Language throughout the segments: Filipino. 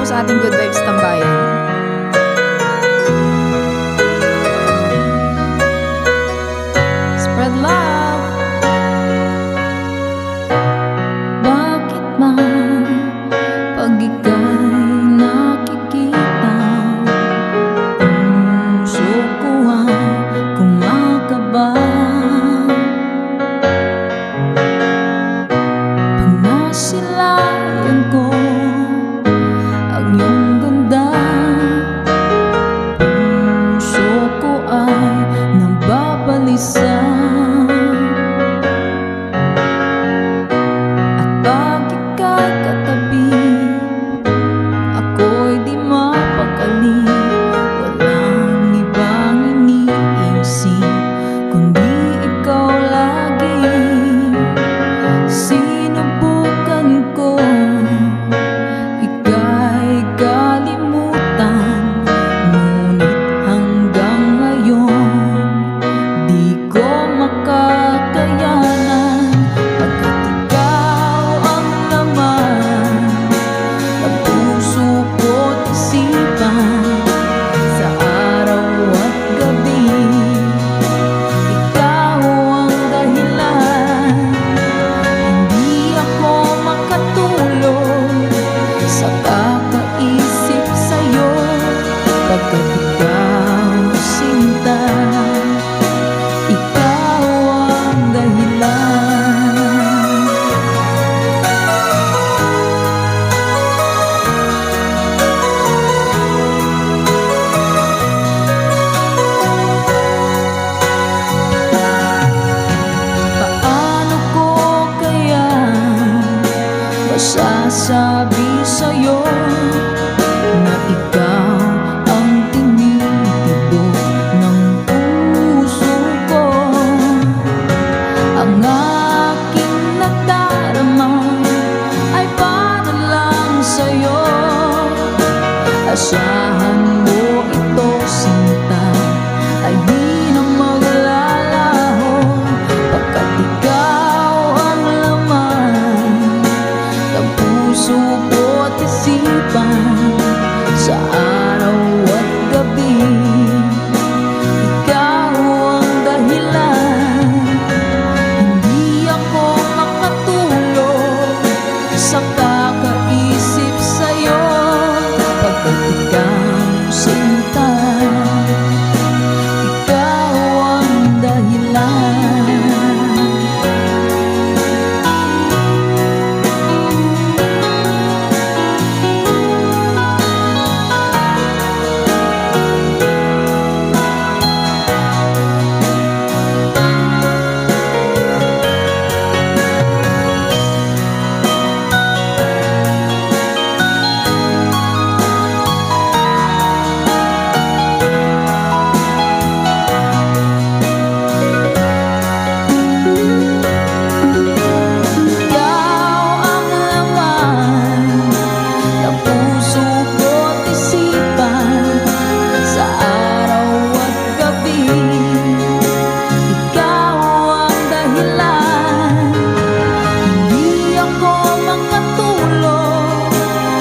sa ating Good Vibes Tambayan. Spread love. Bakit man pag ika'y nakikita, puso ko ay kumakaba? Pag nasilayan ko ang iyong ganda, puso ko ay nababalisa. At pag ika'y katabi, ako'y di mapakali. Walang ibang iniisip kundi ikaw lagi. Sinubukan ko ika'y kalimutan, ngunit hanggang ngayon di ko makakayanan. Pagkat ikaw ang laman ng puso ko't isipan, sa araw at gabi ikaw ang dahilan. Hindi ako makatulog sa kakaisip sa'yo, pagkat ikaw sinta, ikaw ang dahilan. Paano ko kaya masasabi sa'yo na ikaw ang tinitibok ng puso ko? Ang aking nadarama ay para lang sa'yo. Asahan mo ito, sinta, ay di na maglalaho, pagkat ikaw ang laman ng puso ko't isipan, sa araw at gabi ikaw ang dahilan. Hindi ako makatulog sa kakaisip sa'yo, pagkat ikaw sinta, ikaw ang dahilan. Ikaw ang laman ng puso ko't isipan, sa araw at gabi ikaw ang dahilan. Hindi ako makatulog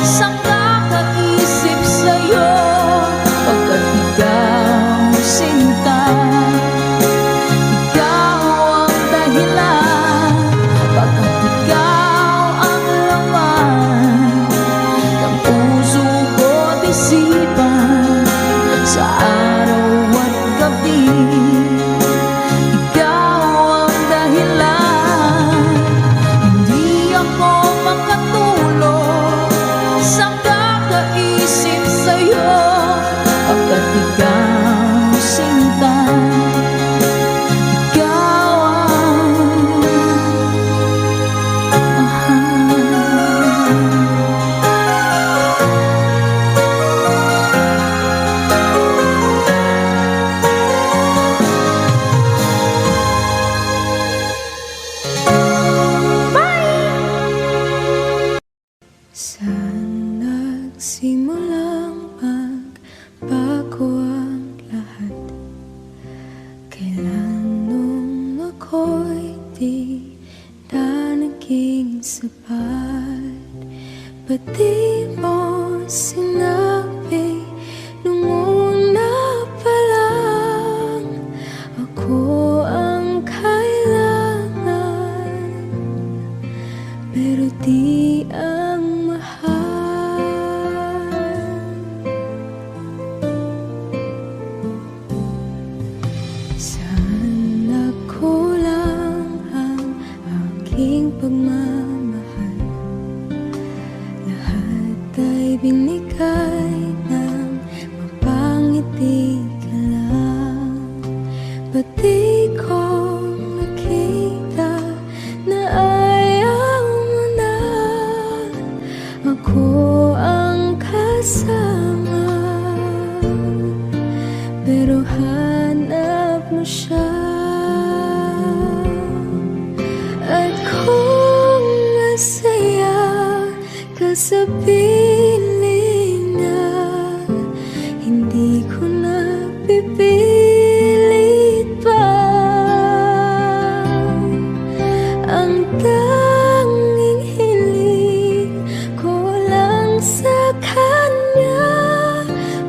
sa kakaisip sa'yo, pagkat ikaw sinta, ikaw ang dahilan. Pagkat ikaw ang laman ng puso ko't isipan, sa araw at gabi ikaw ang dahilan. Hindi ako makatulog sa kakaisip sa'yo, pagkat ikaw sinta, ikaw ang saan nagsimulang magbago ang lahat? Kailan nung ako'y di na naging sapat? Ba't di mo sinabi nung una pa lang, ako ang kailangan, pero di ang mahal. Sana kulang ang aking pagmamahal, lahat ay binigay ng mapangiti ka lang. Ba't di ko nakita na ayaw mo na ako ang kasama, pero hanap mo siya. At kung masaya ka sa piling niya, hindi ko na pipilit pa. Ang tanging hiling ko lang sa kanya,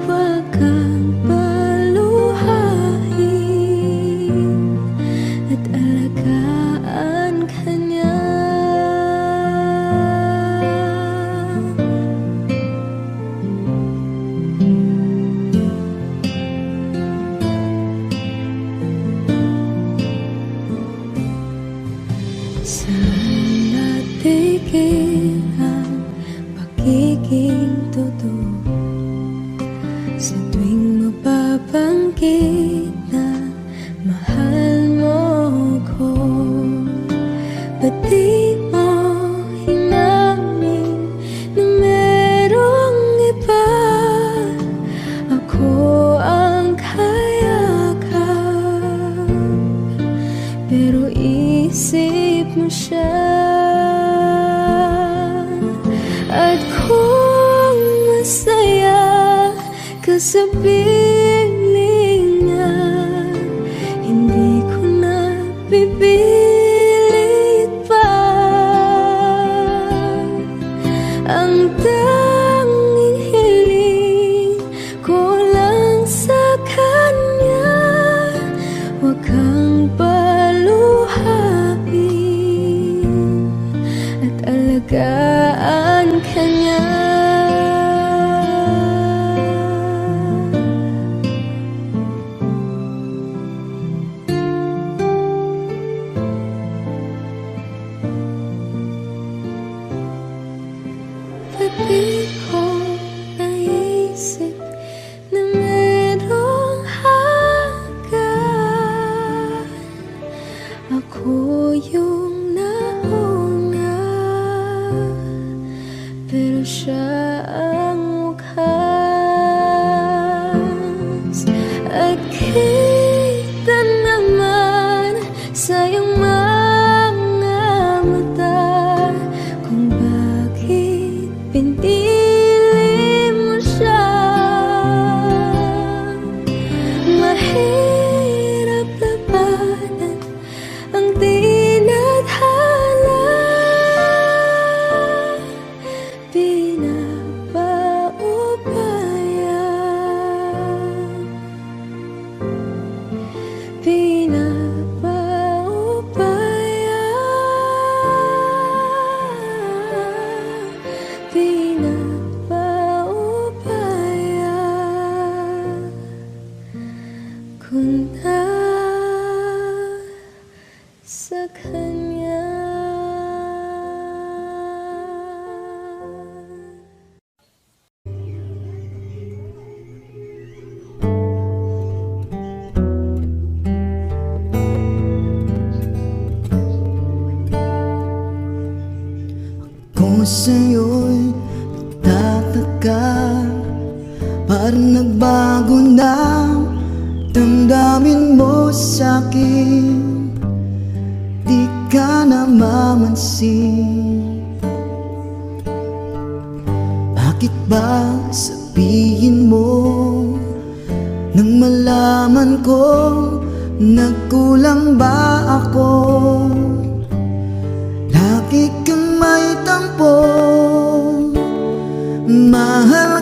wag kang paluhain at alagaan ka niya. Sana tigil ang pagiging totoo sa tuwing mapabanggit na mahal mo ko. Ba't di mo hinamin na merong iba? Ako ang kayakap, pero isip mo siya. At kung masaya ka sa piling niya, hindi ko na pipilit pa. Ang tanging hiling ko lang sa kanya, wag kang paluhain at alagaan ka niya. Ba't di ko naisip na merong hanggan? Ako yung nauna, pero siya ang wakas. At kita naman sa iyong mga mata kung bakit pinili mo siya. Mahirap labanan ang tinadhana, pinapaubaya, pinapaubaya, pinapaubaya ko na sa kanya. Kung sa'yo'y nagtataka, parang nagbago na damdamin mo sa'kin, di ka na mamansin. Bakit ba sabihin mo nang malaman ko nagkulang ba ako? Lagi kang may tampo, mahal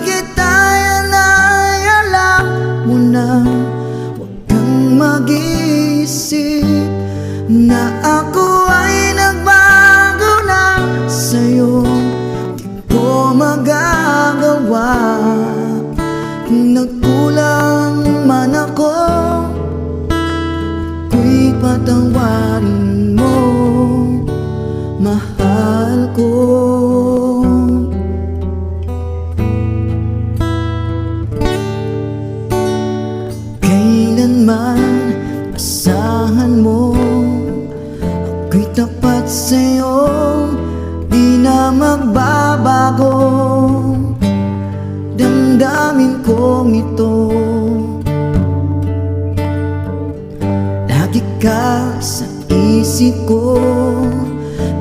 mahal ko. Kailanman asahan mo, ako'y tapat sa'yo, di na magbabago. Damdamin kong ito, lagi ka sa isip ko.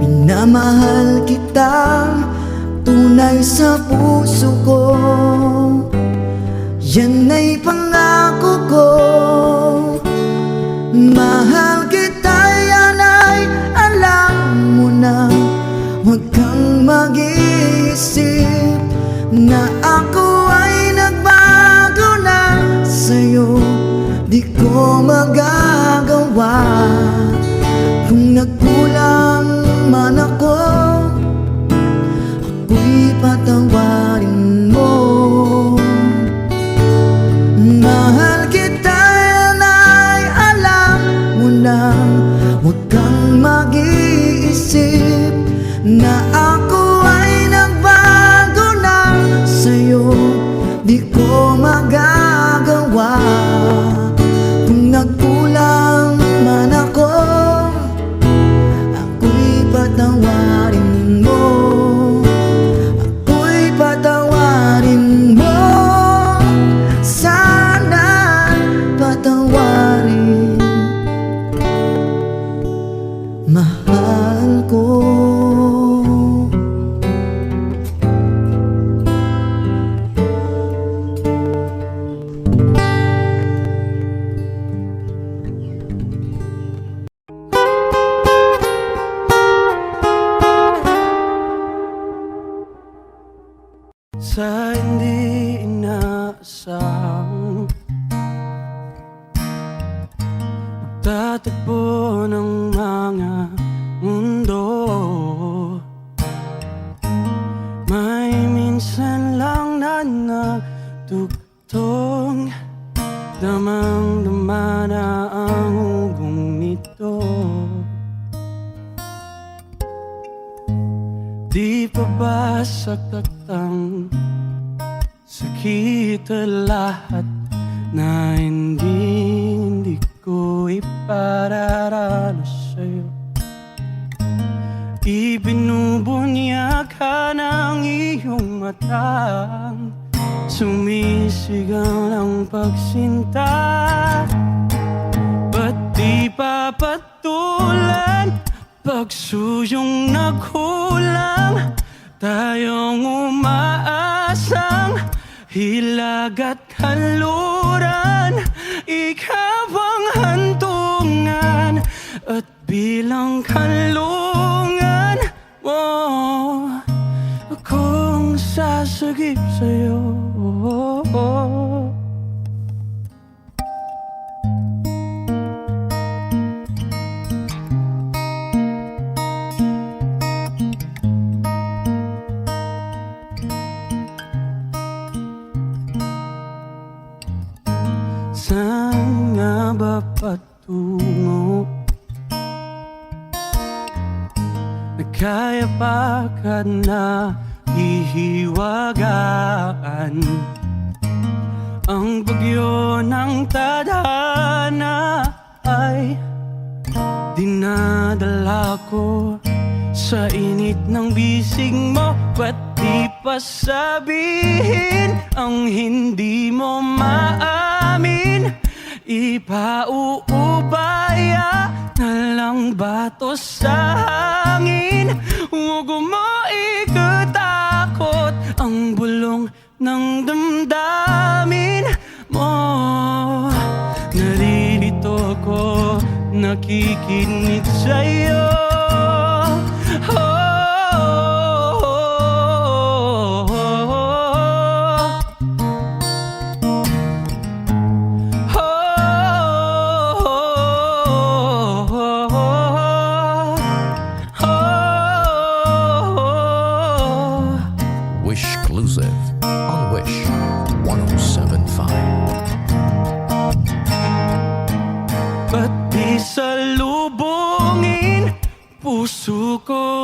Minamahal kita, tunay sa puso ko. Yan ay pangako ko. Mahal kita, yan ay alam mo na. Huwag kang mag-iisip na ako ay nagbago na sa'yo. Di ko magagawa. Kung nagkulang man ako, ako'y patawarin mo. Mahal kita, yan ay alam mo na. Huwag kang mag-iisip na ako ay nagbago na sa'yo. Di ko magagawa. Kung nagkulang man ako, ako'y patawarin mo. Ako'y patawarin mo. Sana patawarin, mahal ko. Sa hindi inaasahang pagtatagpo ng mga mundo, may minsan lang na nagtugtong, damang-dama na ang hugong nito. Di pa ba sakatang sakit lahat na hindi ko ipararanas sa'yo? Ibinubunyag ka ng iyong matang, sumisigaw ng pagsinta. Ba't di papatulan pagsuyong naghulang, tayong umaasang hilag at kanluran. Ikaw ang hantungan at bilang kanlungan mo, akong sasagip sa'yo. Saan nga ba patungo? Kaya pa ka na hihiwagaan ang bagyo ng tadhana ay dinadala ko sa init ng bisig mo. Ba't di pa sabihin ang hindi mo maamin? Ipauubaya na lang bato sa hangin. Huwag mo ikatakot ang bulong ng damdamin mo. Naririto ko, nakikinig sa'yo. Exclusive on Wish 107.5. Ba't di salubungin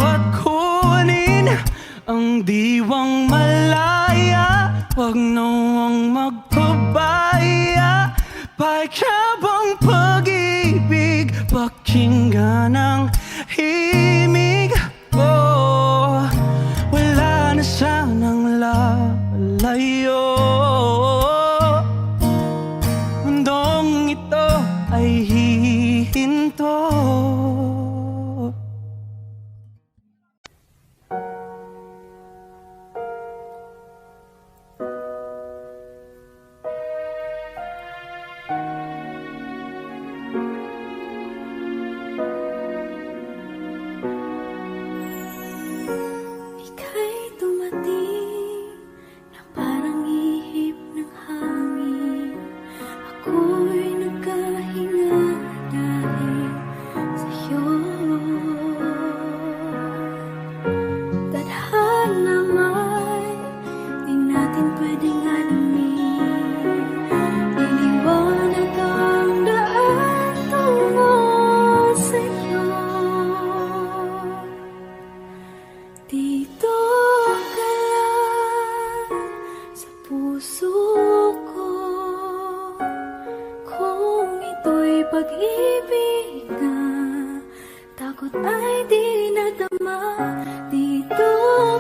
at kunin ang diwang malaya. Huwag nawang magpabaya, pakiabang pag-ibig, pakinggan ang himig. Oh, wala na sanang lalayo. Mundong ito ay hihinto. Ika'y dumating na parang ihip ng hangin. Ako'y nagkahinga dahil sa'yo. Tadhana man, di natin pwedeng alamin. Iniwanag ang daan tungo sa'yo. Dito ka lang sa puso ko. Kung ito'y pag-ibig na takot ay di nadama. Dito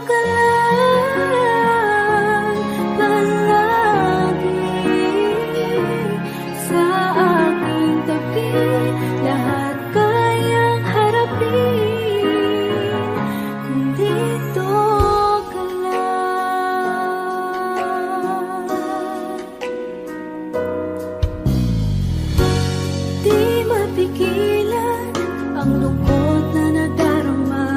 ka lang palagi sa aking tabi. Lahat kayang harapin kung dito ka lang. Di mapigilan ang lungkot na nadarama.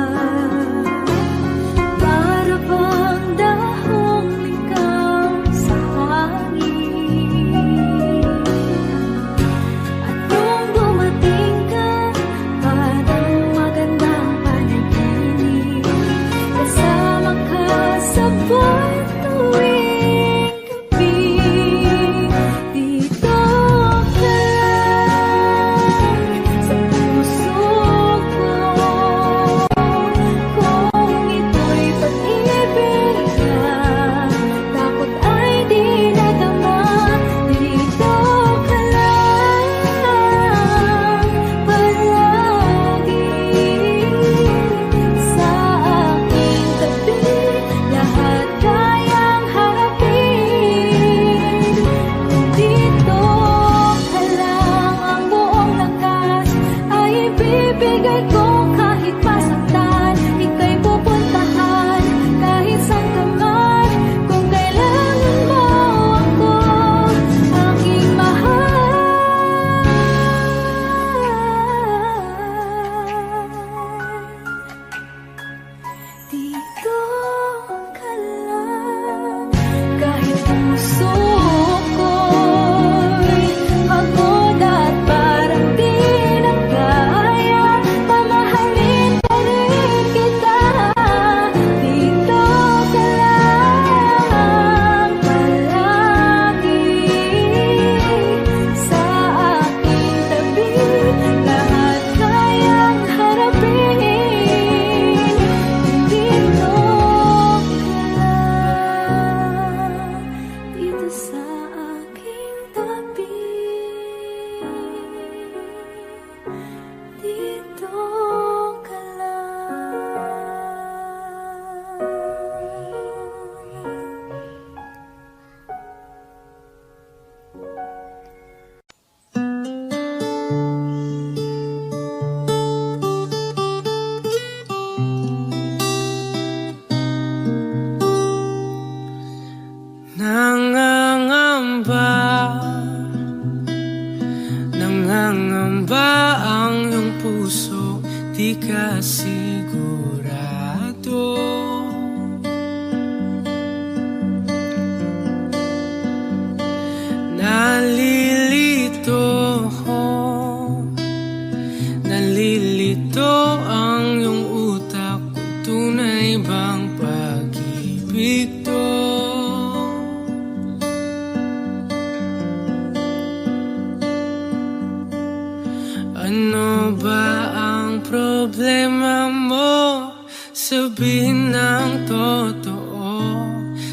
Sabihin ng totoo,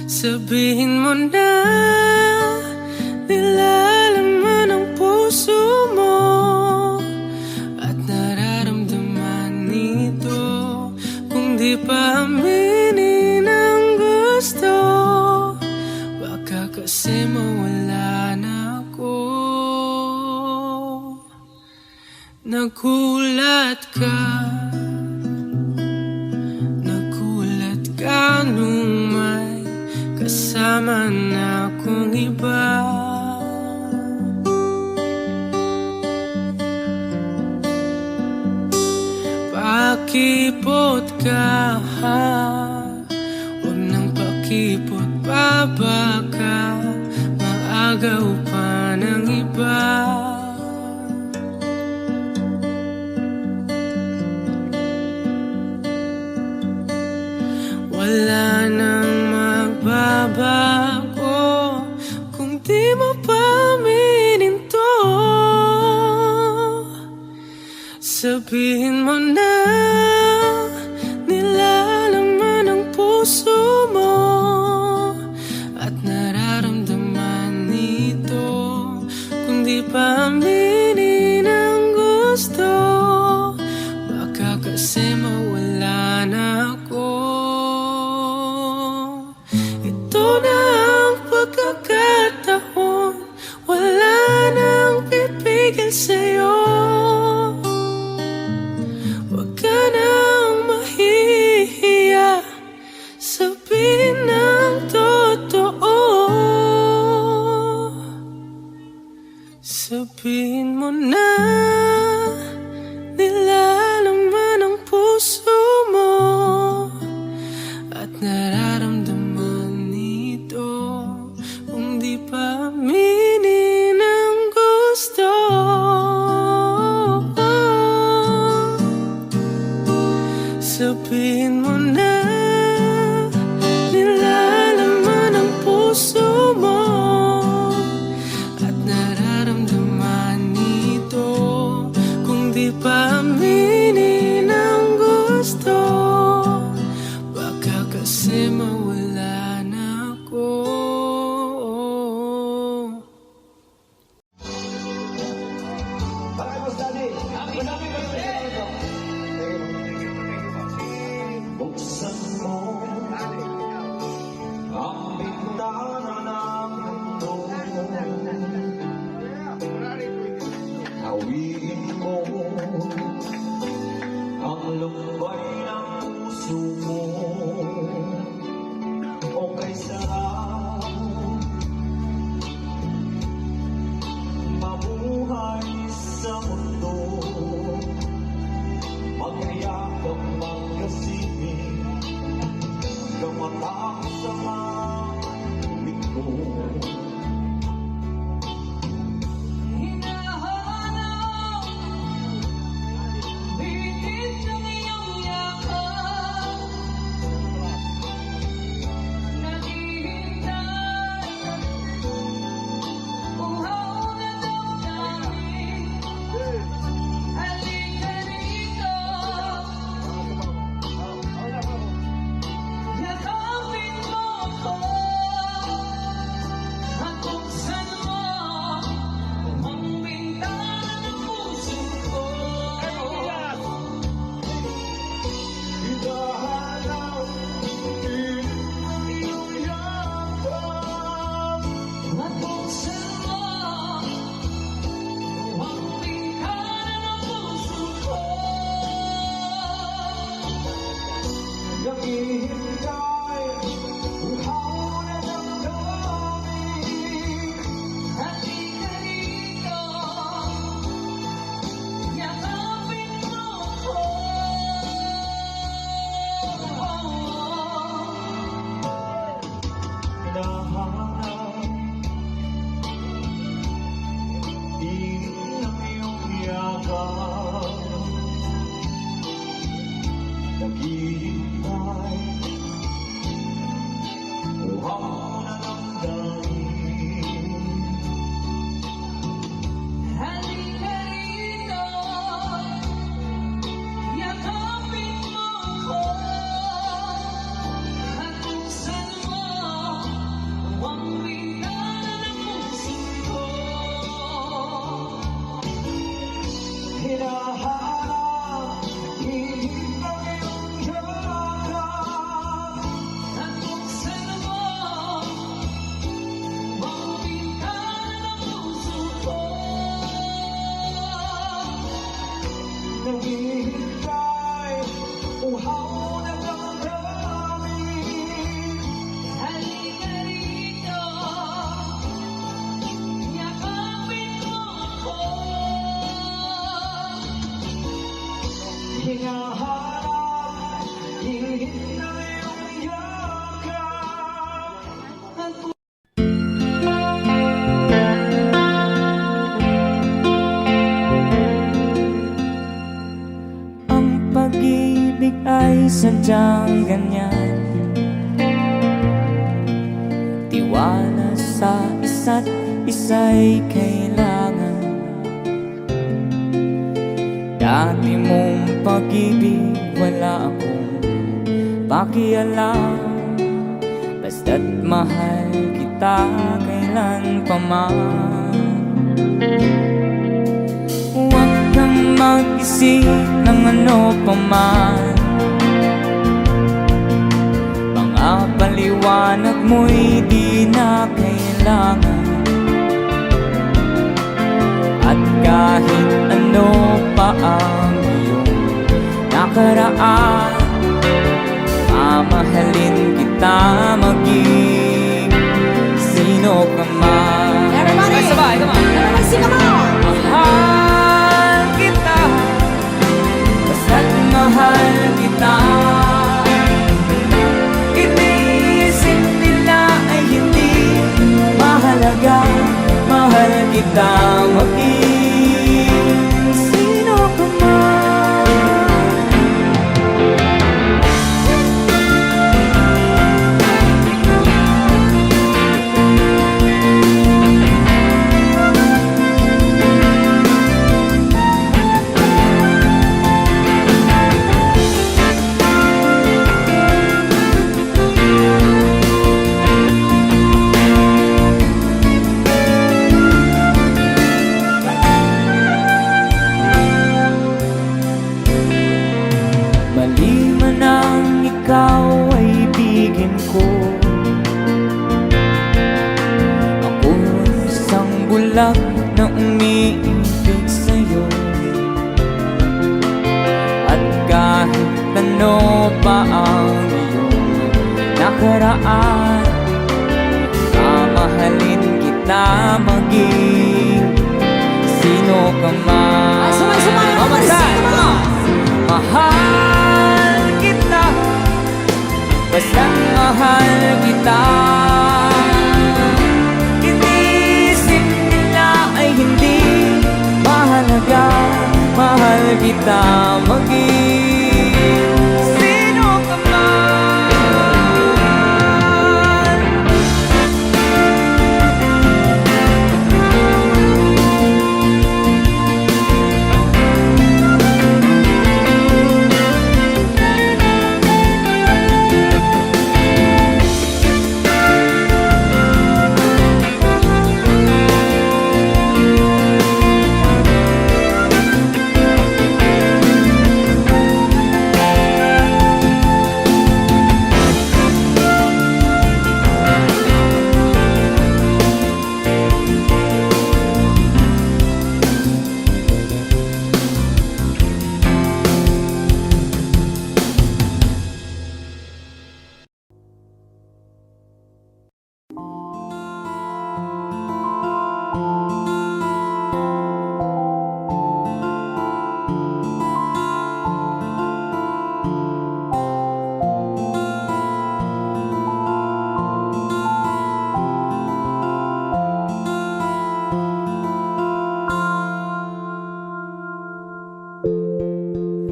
sabihin mo na nilalaman ang puso mo at nararamdaman nito. Kung di pa aminin ang gusto, baka kasi mawala na ako. Nagulat ka nung may kasama na akong iba. Pakipot ka, huwag nang pakipot pa, baka maagaw pa ng iba. Wala nang magbabago kung di mo pa aminin to. Sabihin mo na nilalaman ang puso mo at nararamdaman nito. Kung di pa aminin ang gusto, baka kasi mawala na ako. Ito na ang pagkakataon, wala nang pipigil sa'yo. Huwag ka nang mahihiya, sabihin ng totoo. Sabihin mo na nilalaman ang puso mo at nararamdaman nito. Kung di pa aminin ang gusto, sabihin mo na nilalaman ang puso mo at nararamdaman nito. Kung di pa aminin ang gusto, baka kasi mawala na ako. Buksan mo ang bintana ng mundo. Hawiin mo ang lumbay ng puso mo. O kay sarap mabuhay sa mundo. Magyakap magkasibig, gamatak sa mga ko. Hinahanap, bitit ng iyong yakap, naghihintay, uhaw na damdamin. Halika rito, yakapin mo ako, at buksan mo ang bintana ng puso ko. Hinahanap din ang iyong yakap. At buksan mo ang bintana ng puso ko. Naghihintay, uhaw na damdamin. Halika rito, yakapin mo ako. Hinahanap din ang iyong yakap. Naghihintay, uhaw na damdamin. Halika rito, yakapin mo ako. sadyang ganyan. Tiwala sa isa't isa'y kailangan. Dati mong pag-ibig wala akong pakialam. Basta't mahal kita kailan pa man. Huwag kang mag-isip ng ano pa man. Mga paliwanag mo'y di na kailangan. At kahit ano pa ang iyong nakaraan, mamahalin kita maging sino ka man. Everybody! Sabay, come on! Everybody sing along! Mahal kita, basta't mahal kita. Iniisip nila ay hindi mahalaga. Mahal kita maging sino ka man. Mali man ang ikaw ay ibigin ko. Ako isang bulag na umiibig sa'yo. At kahit ano pa ang iyong nakaraan, mamahalin kita maging sino ka man. Sumay-sumay! Everybody sing along! Mahal kita, basta't mahal kita. Iniisip nila ay hindi mahalaga. Mahal kita maging sino ka man.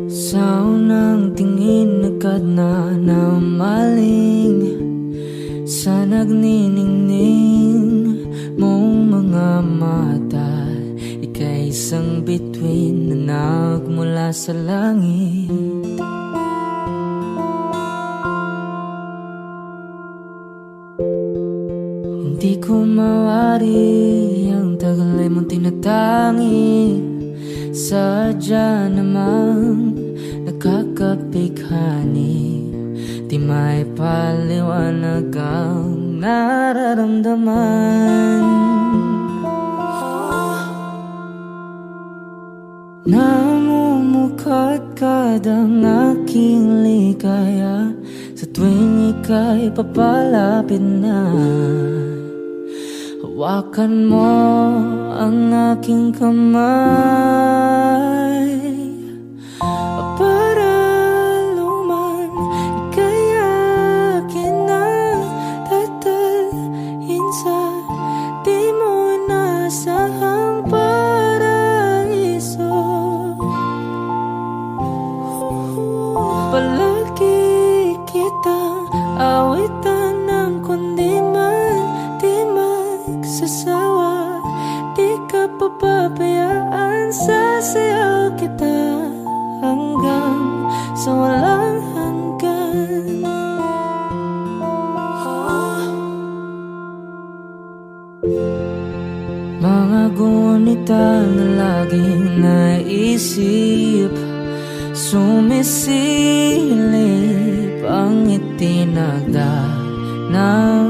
Sa unang tingin agad na namaling sa nagniningning mong mga mata. Ika'y isang bituin na nagmula sa langit. Hindi ko mawari ang tagal ay mong tinatangi. Sadya namang nakakapighani. Di may paliwanag ang nararamdaman. Namumukadkad ang aking ligaya sa tuwing ika'y papalapit na. Hawakan mo ang aking kamay para luman ika'y akin na tatalhin sa di mo inasahang paraiso. Palagi kita na laging naisip, sumisilip ang itinagda ng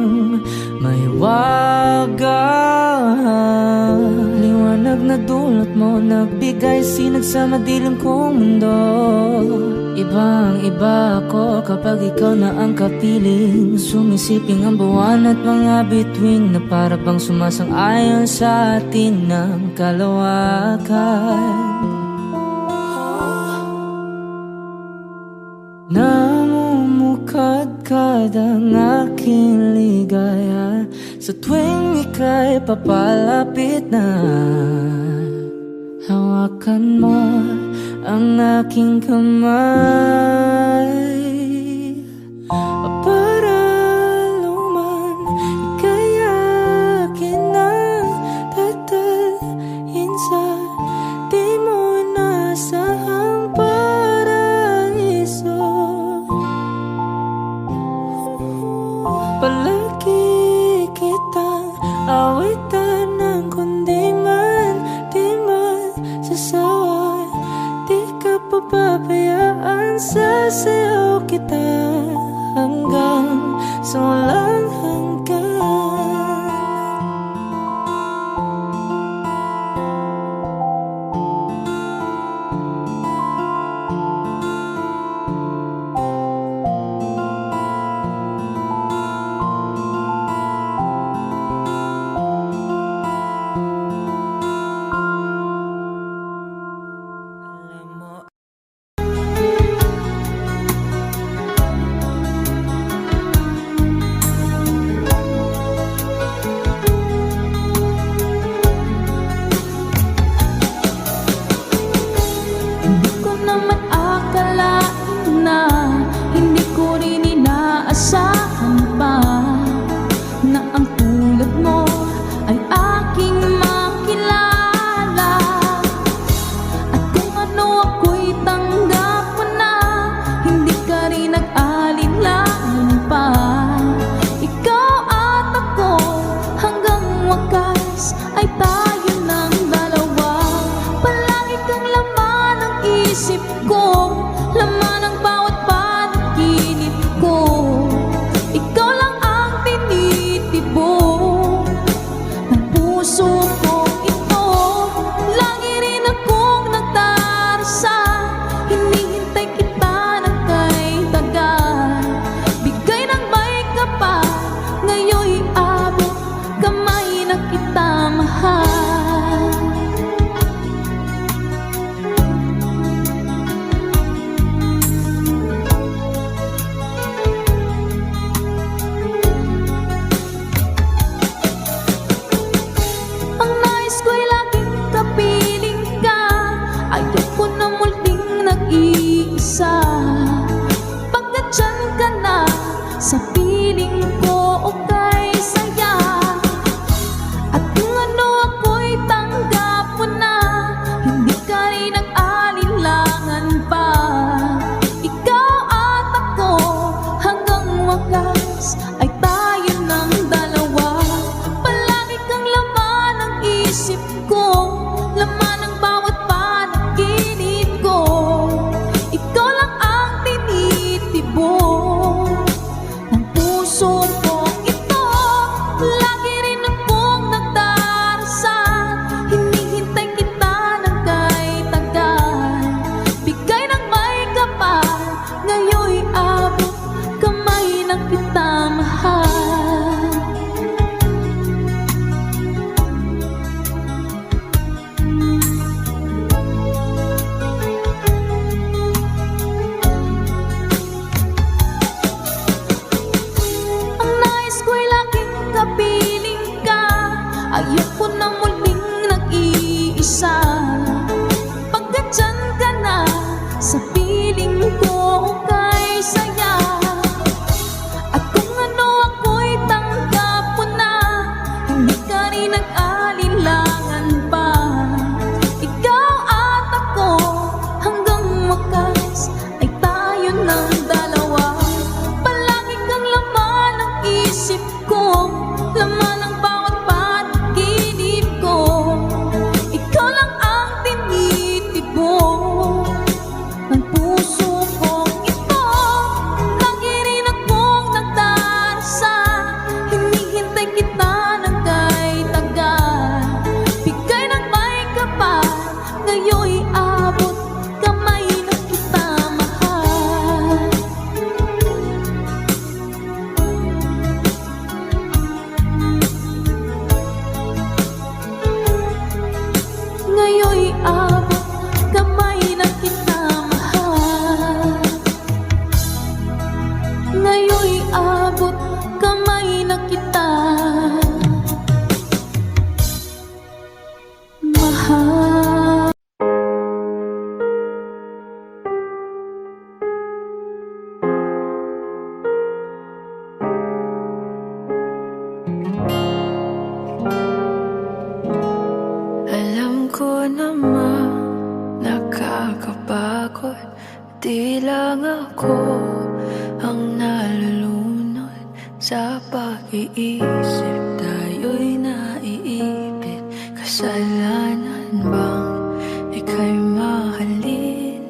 may waga. Liwanag na dulot mo, nagbigay sinag sa madilim kong mundo. Ibang iba ako kapag ikaw na ang kapiling, sumisiping ang buwan at mga bituin na para bang sumasang-ayon sa atin ng kalawakan. Namumukadkad ang aking ligaya sa tuwing ika'y papalapit na. Hawakan mo ang aking kamay para luman ika'y akin ang tatalhin sa di mo inasahang paraiso. Palagi kitang awitan ng kundi man di masasawa. Di ka papabayaan sa sayaw Ngayon'y abot kamay na kita, mahal. Alam ko naman nakakapagod, di lang ako ang nalulunod sa pag-iisip. Tayo'y naiipit, kasalanan bang ika'y mahalin?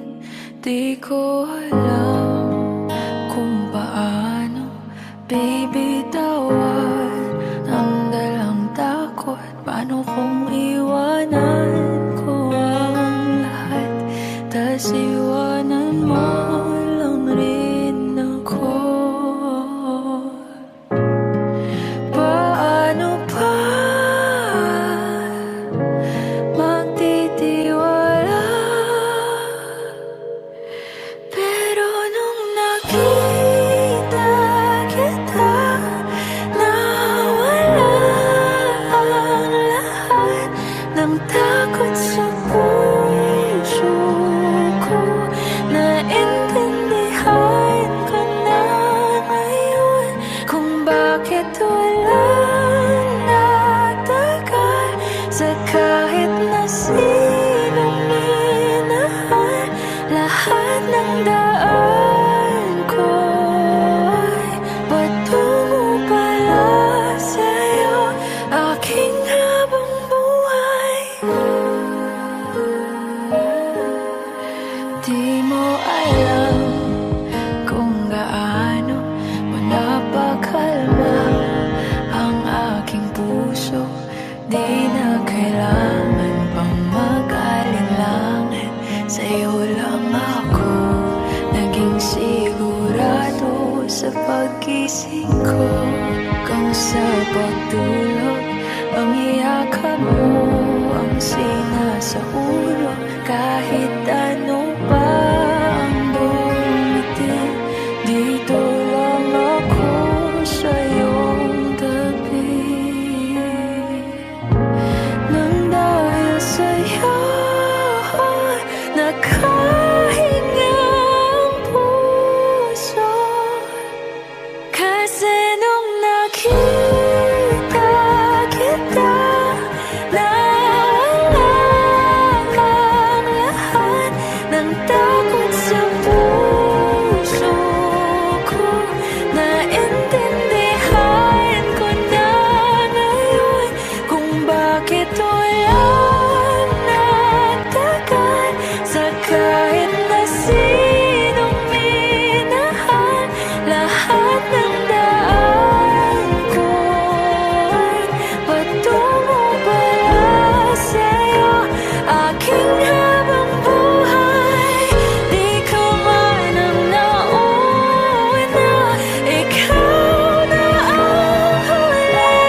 Di ko alam kung paano bibitawan ang dalang takot. Paano kung iwanan ko ang lahat, tas iwanan mo lang rin ako? Paano pa magtitiwala? Pero nung nakita kita, nawala ang lahat ng takot sa puso ko. Naintindihan ko na ngayon kung bakit walang natagal sa kahit na sinong minahal. Lahat ng daan ko ay patungo pala sa'yo, aking habang buhay. Di mo alam kung gaano mo napakalma ang aking puso. Di na kailangan pang mag-alinlangan, sa'yo lang ako naging sigurado sa pag-gising ko. Kung sa pagtulog, ang iyakap mo ang sinasaulog. Kahit ano pa ang dumating, dito lang ako sa iyong tabi. Nang dahil sa'yo nakahinga ang puso, kasi nung nakita kita, nawala ang lahat ng takot sa puso ko. Naintindihan ko na ngayon kung bakit walang natagal sa kahit na sinong minahal. Lahat ng daan ko ay patungo pala sa'yo, aking habang buhay. Di ka man ang nauna, ikaw na ang huli.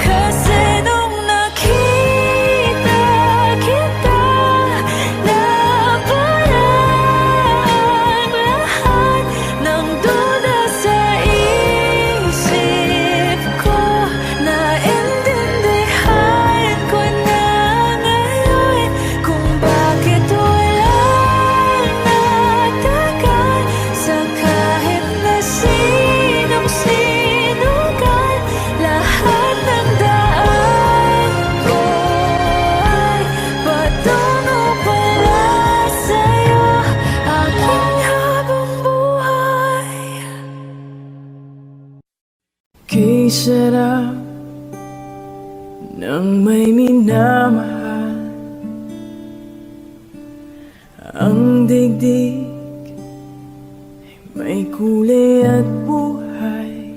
Kasi nung nakita kita, nawala ang lahat ng duda sa isip ko. Naintindihan ko na ngayon kung bakit walang natagal sa kahit na sinong sinugal. Lahat ng daan ko ay patungo pala sa'yo, aking habang buhay. Kay sarap ng may minamahal, ang digdig ay may kulay at buhay.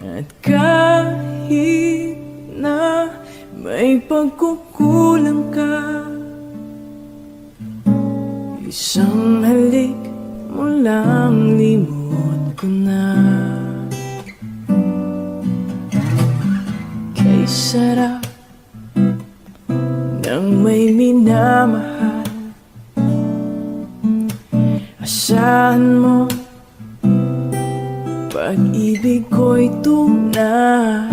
At kahit na may pagkukulang ka, isang halik mo lang limot ko na. Kay sarap ng may minamahal, Asahan mo, pag-ibig ko'y tunay.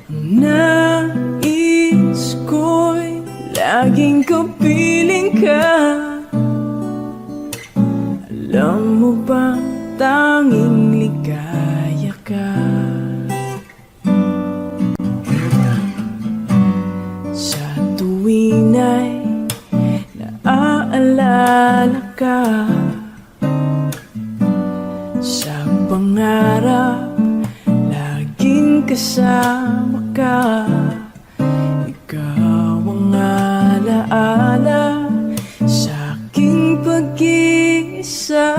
Ang nais ko'y laging kapiling ka. Alam mo bang tanging ligaya ka? Sa tuwing ay naaalala ka, sa pangarap laging kasama ka. Ikaw ang alaala sa aking pag-iisa.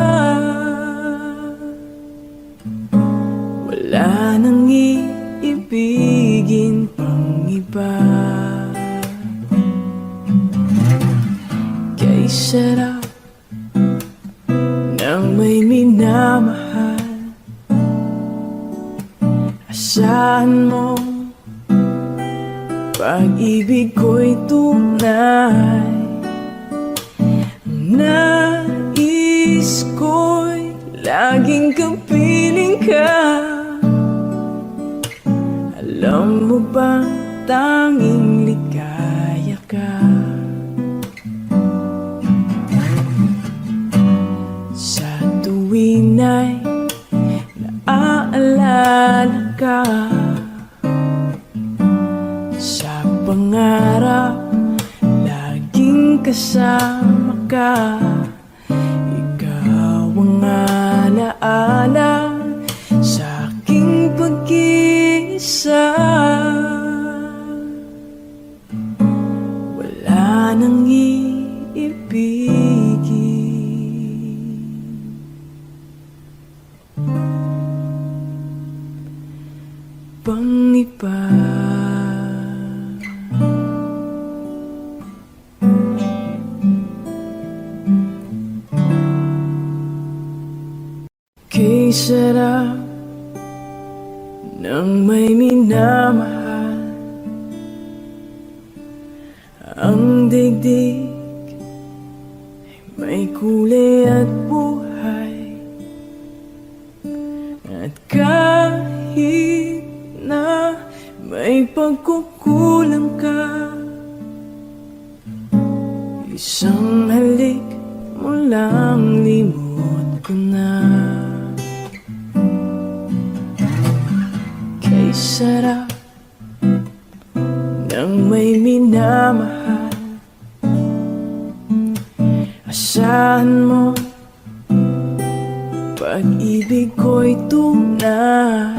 Wala nang iibigin pang iba. Kay sarap ng may minamahal. Asahan mo, pag-ibig ko'y tunay. Ang nais ko'y laging kapiling ka. Alam mo ba tanging ligaya ka? Sa tuwing ay naaalala ka, sa pangarap laging kasama ka. Ikaw ang alaala sa aking pag-iisa. Wala nang iibigin pang iba. Kay sarap ng may minamahal. Ang digdig ay may kulay at buhay. At kahit na may pagkukulang ka, isang halik mo lang limot ko na. Kay sarap ng may minamahal. Asahan mo, pag-ibig ko'y tunay.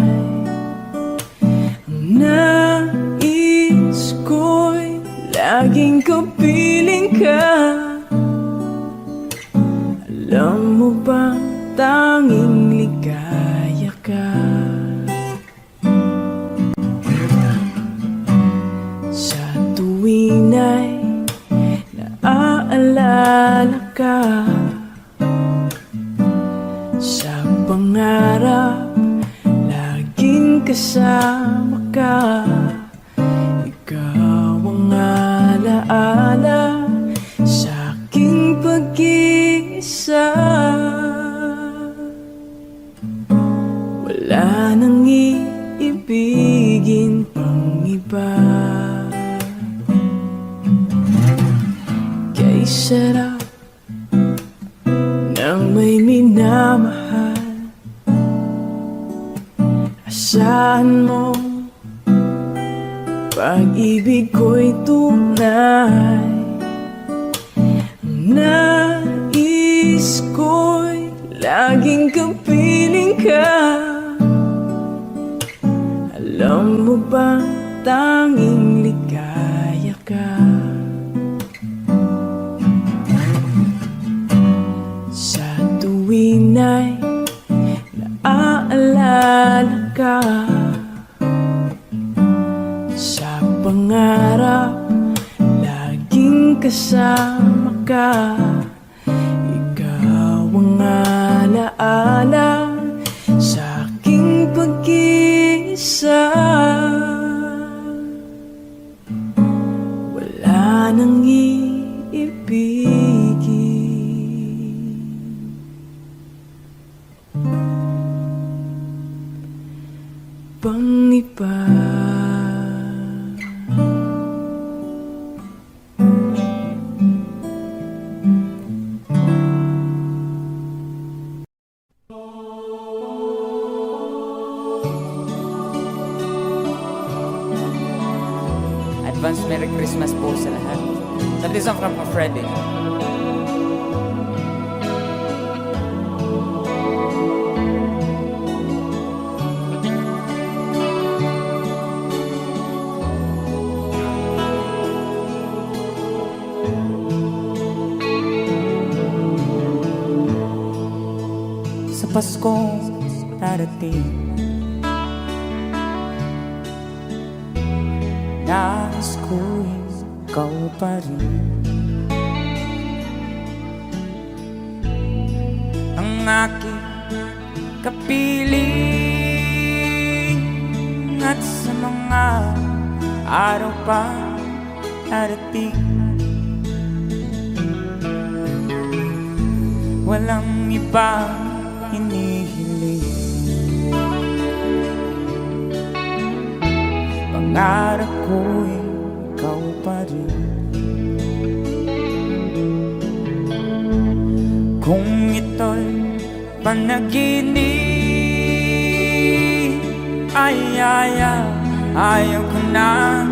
Ang nais ko'y laging kapiling ka. Alam mo bang tanging ligaya ka? Sa tuwing ay naaalala ka, sa pangarap laging kasama ka. Ikaw ang alaala sa aking pag-iisa. Wala nang iibigin pang iba. Kay sarap ng may minamahal. Asahan mo, pag-ibig ko'y tunay. Ang nais ko'y laging kapiling ka. Alam mo ba tanging ligaya ka? Sa tuwing ay naaalala ka, sa pangarap laging kasama ka. Ikaw ang alaala sa aking pag-iisa. Wala nang iibigin advance Merry Christmas po sa lahat. That is from Freddy. Sa Pasko darating, nais ko'y ikaw pa rin ang aking kapiling. At sa mga araw pa darating, walang ibang hinihiling. Pangarap ko'y ikaw pa rin. Kung ito'y panaginip, ayaw ko na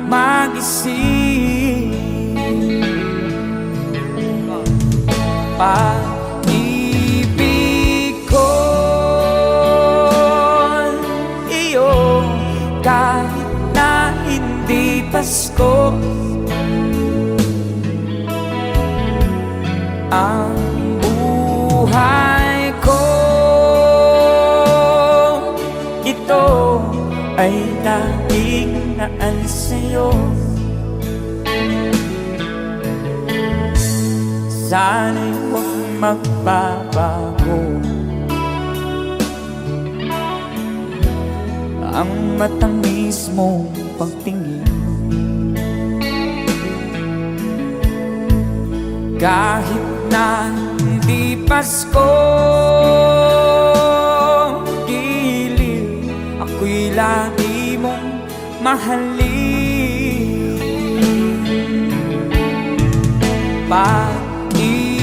magising. Pag-ibig ko'y iyo, kahit na hindi Pasko. Ang buhay ko, ito ay laging naan sa'yo. Sana'y huwag magbabago ang matamis mong pagtingin. Kahit na hindi Pasko, giliw, ako'y lagi mong mahalin. Pag-ibig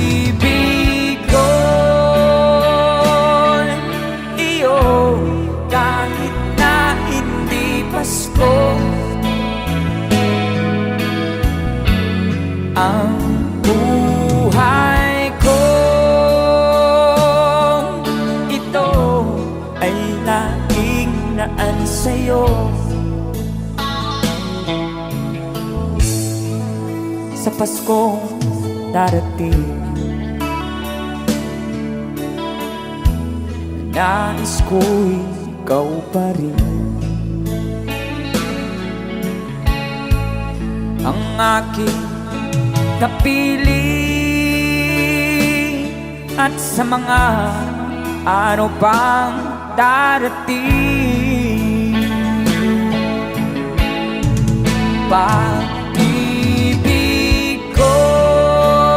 ko'y iyo, kahit na hindi Pasko. Ang buhay ko, ito ay laging naan sa'yo. Sa Pasko darating, nais ko'y ikaw pa rin ang aking kapiling. At sa mga araw pang darating, pag-ibig ko'y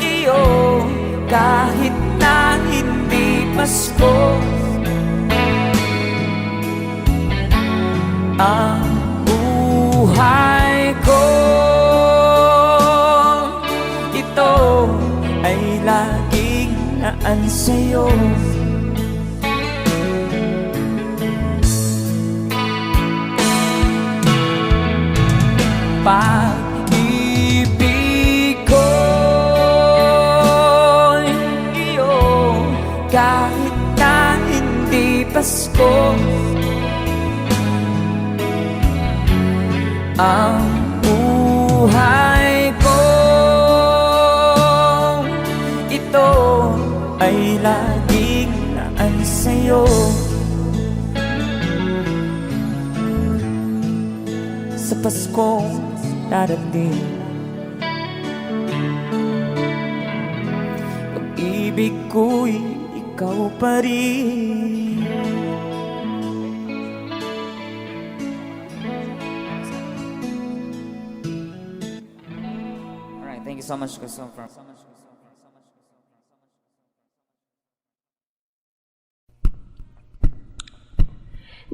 iyo, kahit na hindi Pasko. Ang buhay ko, ito ay laging naan sa'yo. Pag-ibig ko'y iyo, kahit na hindi Pasko. Ang buhay ko, ito ay laging naan sa'yo. Sa Pasko darating, pag-ibig ko'y ikaw pa rin. Alright, thank you so much, Kusum.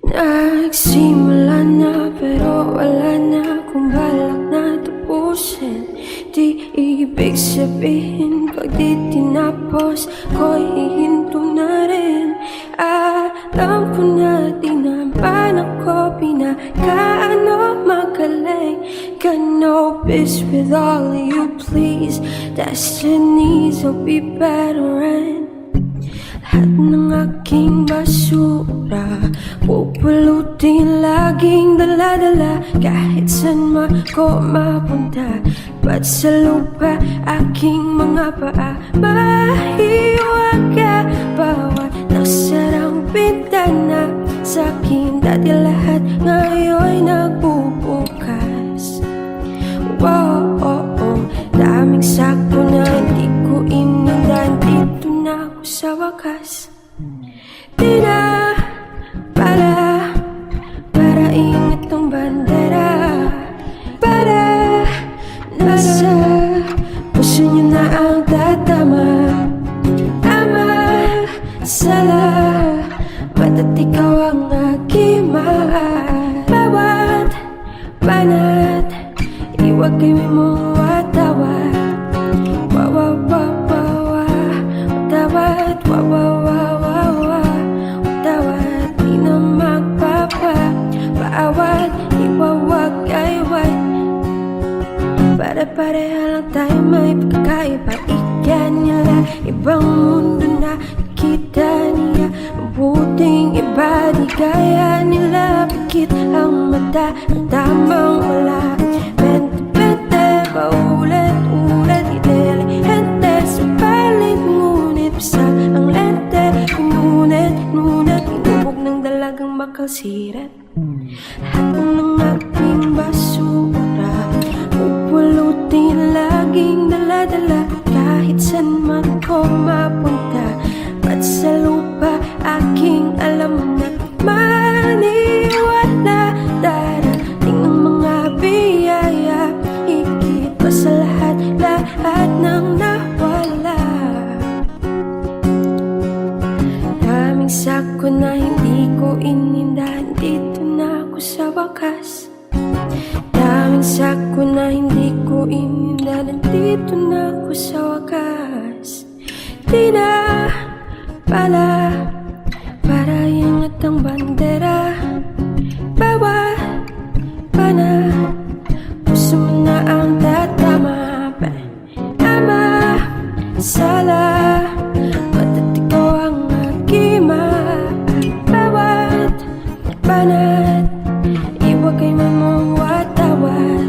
Nagsimula na pero wala na akong balak na tapusin. Di ibig sabihin pag di tinapos ko'y hihinto na rin. Alam ko na di naman ako pinakaano with all you please. Destinies will be better and lahat ng aking basura pupulutin, laging dala-dala kahit saan man ko mapunta. Ba't sa lupa aking mga paa mahiwaga, bawat nagsarang bintana sa'kin dati lahat ngayon'y nagbubukas. Wow, oh, oh. Daming sakto na hindi ko inundan, dito na ako sa wakas. Di na para ingat tong bandera, para nasa puso niyo na ang tatama. Tama, sala, bata't ikaw ang aking mahal. Bawat banat, iwagay mo watawat. Watawat, watawat, di na magpapaawat, iwawag-ayway. Pare-pareha lang tayo, may pagkakaiba. Ika nila, ibang mundo na kita niya. Mabuting iba, di kaya nila. Pikit ang mata, ang tamang wala. Bente-bente, paulit-ulit, inelihente, subalit ngunit basta ang lente. Ngunit, inubog ng dalagang makalsirat. Lahat ng aking basura pupulutin, laging dala-dala kahit saan man ko mapunta. Ba't sa lupa aking alam na maniwala, darating ang mga biyaya, higit pa sa lahat ng nawala. Daming sako na hindi ko inindahan, dito na ako sa wakas. Daming sako na hindi ko inindahan, dito na ako sa wakas. Di na para ingat ang bandera, bawat pana puso mo na ang tatama. Tama, sala, bata't ikaw ang aking mahal. Bawat banat, iwagay mo watawat.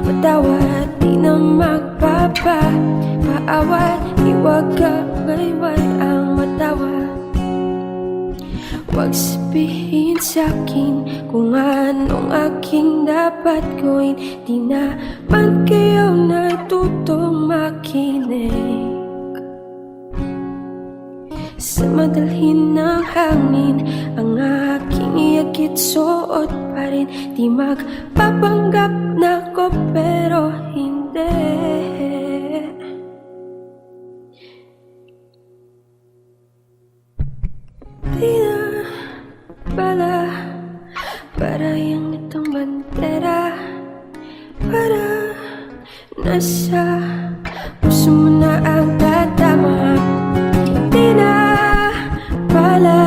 Watawat, di na magpapaawat, iwag-awayway ang matawat. Huwag sabihin sa'kin kung anong aking dapat gawin, di naman kayo natutong makinig. Sa madalhin ng hangin, ang aking iyagit suot pa rin. Di magpapanggap na ko pero hindi. Di na para yung itong bandera, para nasa puso mo na ang tatama. Di na para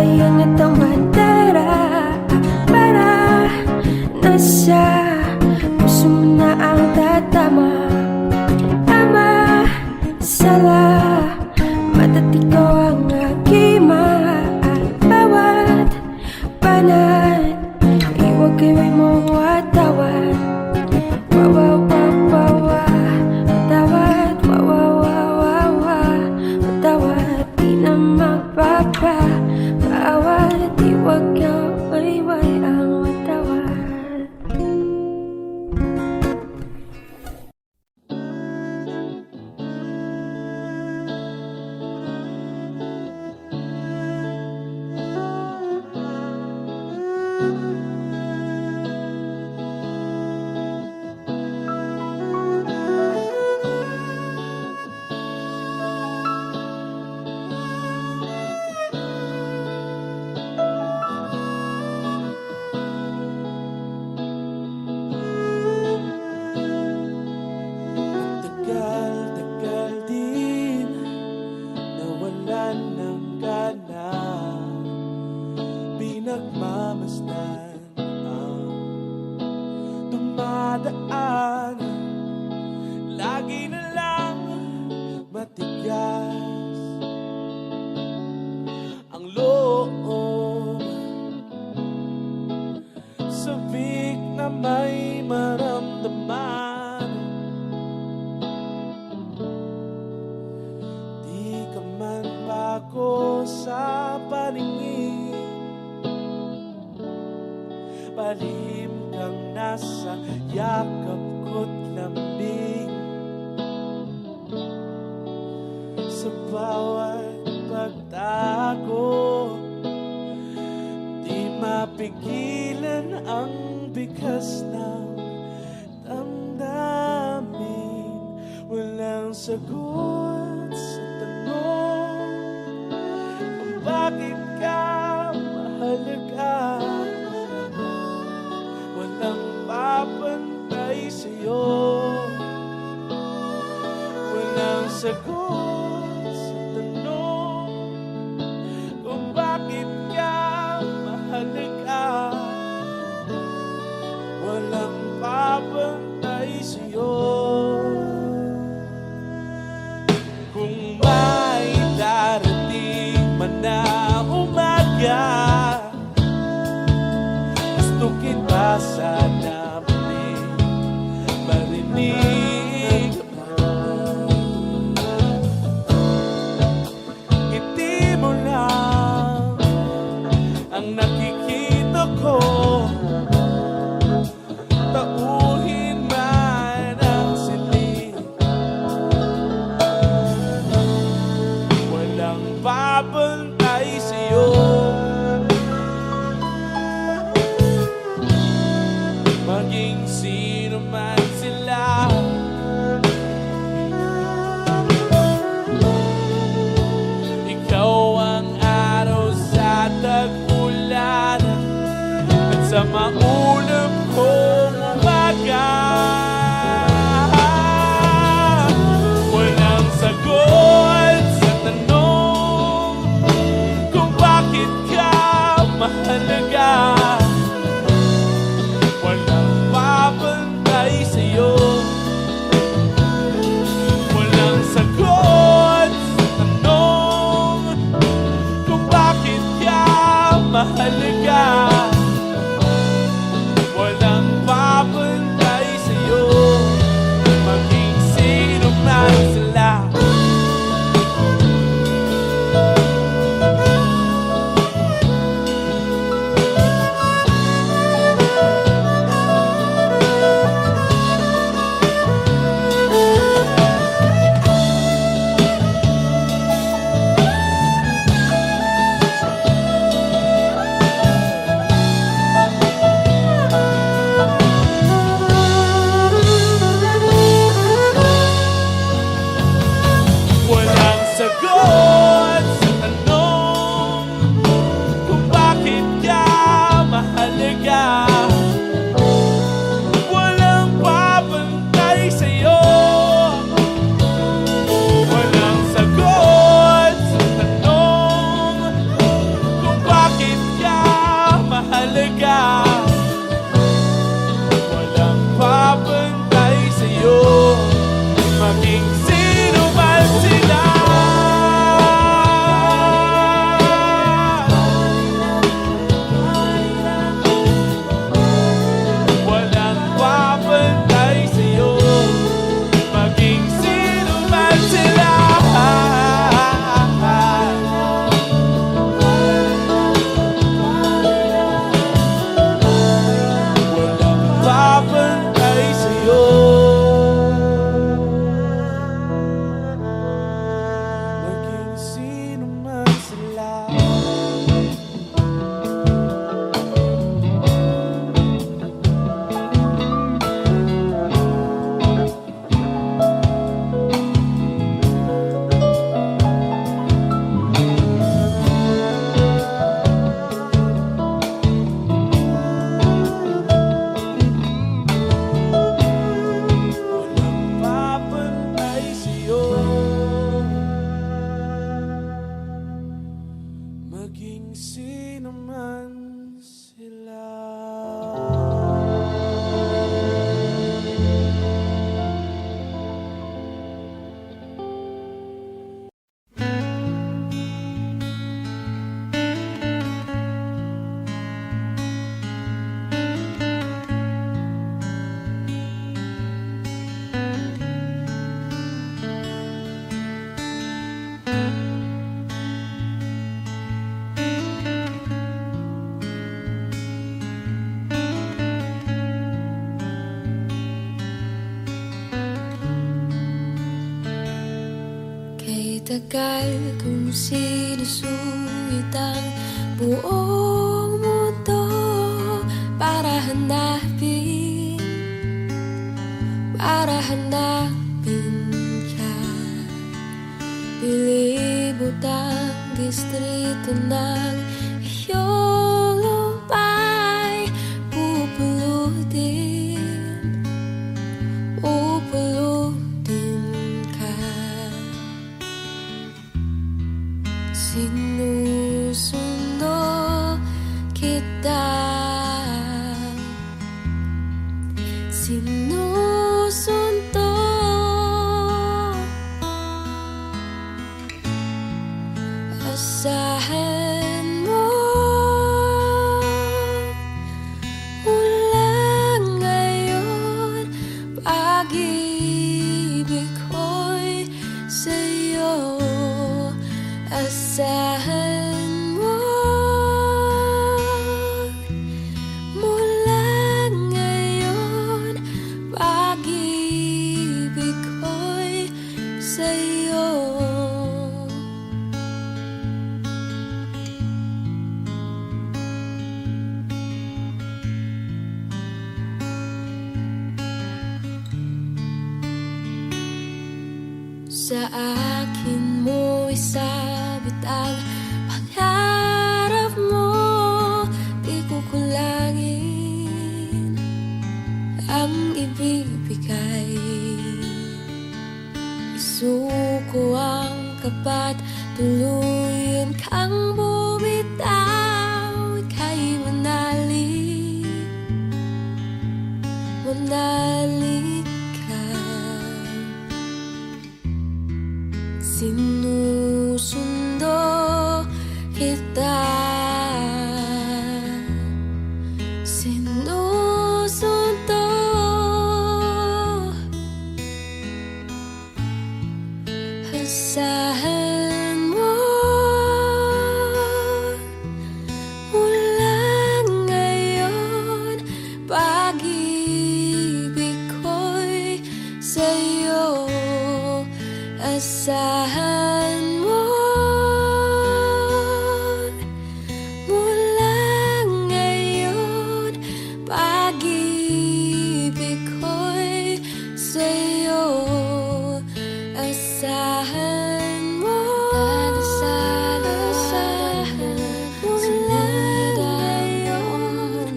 yung itong bandera, para nasa puso mo na ang tatama. Tama, sala, bata't ikaw ang aking mahal. Bawat banat, iwagay mo watawat. Watawat, di na magpapaawat, iwag-awayway ang watawat. dinadaan, lagi na lang matigas ang loob. Sabik na may maramdaman, di ka man bago sa paningin, palihim kang nasa yakap ko't lambing. Sa bawat pagtago, di mapigilan ang bigas ng damdamin. Walang sagot sa tanong kung bakit ka mahalaga. Walang papantay sa'yo, walang sagot sa tanong kung bakit ka mahalaga. Walang papantay sa'yo. Kung may darating man na umaga, gusto kita sana marinig. Ngiti mo lang ang nakikita ko, tauhin man ang siling. Walang babantay sa'yo, maging sino man sila. Ikaw ang araw sa tag-ulan at sa maulap kong umaga. Walang sagot sa tanong kung bakit ka mahalaga. Walang babantay sa'yo, walang sagot sa tanong kung bakit ka mahalaga. tagal kong sinusulit ang buong mundo para hanapin ka. Pilibot ang distrito ng iyong lumpay, pupulutin ka. Sinusundo kita, sinusunto. Asahan mo mula ngayon, pag-ibig ko'y sa'yo. Asahan mo mula ngayon, pag-ibig ko'y sa'yo. Sa akin mo isabit ang pangarap mo, di ko kulangin ang ibibigay. Isuko ang kapat, tuluyan kang bumitaw. Ika'y manali ka. Sinusundo kita, sinusunto. Asahan mo mula ngayon, pag-ibig ko'y sa'yo. Asahan mo mula ngayon, pag-ibig ko'y sa'yo. Asahan mo mula ngayon,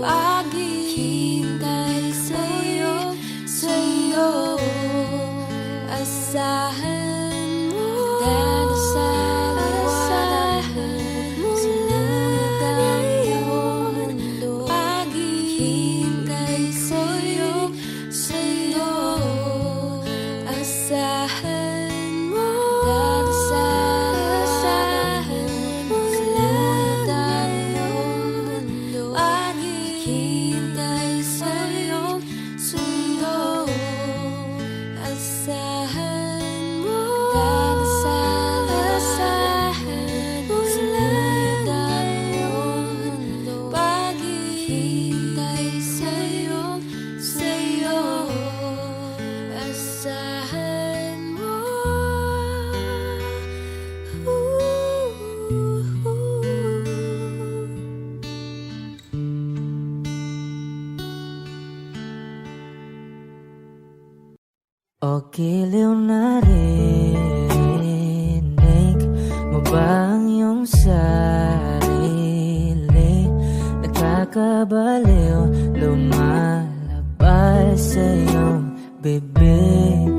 paghihintay sa'yo. Asahan mo mula ngayon, paghihintay sa'yo. Asahan mo mula ngayon, paghihintay sa'yo. Asahan mo mula ngayon, paghihintay sa'yo. Asahan mo. O giliw na rinig mo ba ang iyong sarili? Nagkakabaliw, lumalabas sa iyong bibig.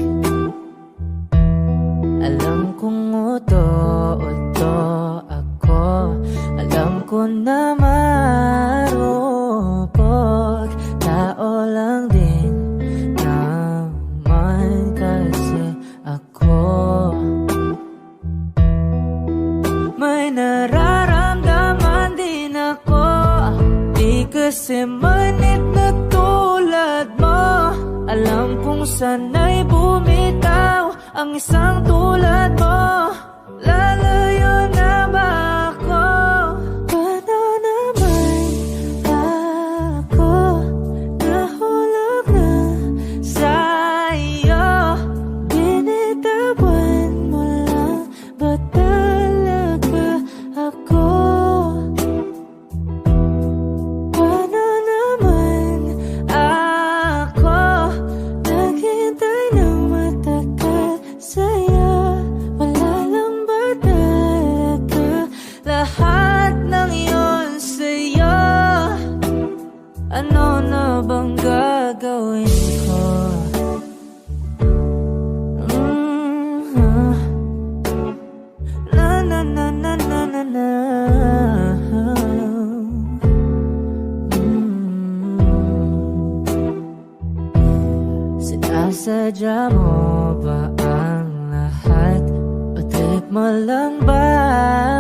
Alam kong uto-uto ako, alam ko na marupok, tao lang din naman kasi ako. May nararamdaman din ako, di kasi manit na tulad mo. Alam kong sana'y bumitaw ang isang tulad mo. Lalayo na ba ako? Paano naman ako nahulog na sa'yo? Binitawan mo lang bang gagawin ko? Na na na na na na na. Sinasadya mo ba ang lahat? O trip mo lang ba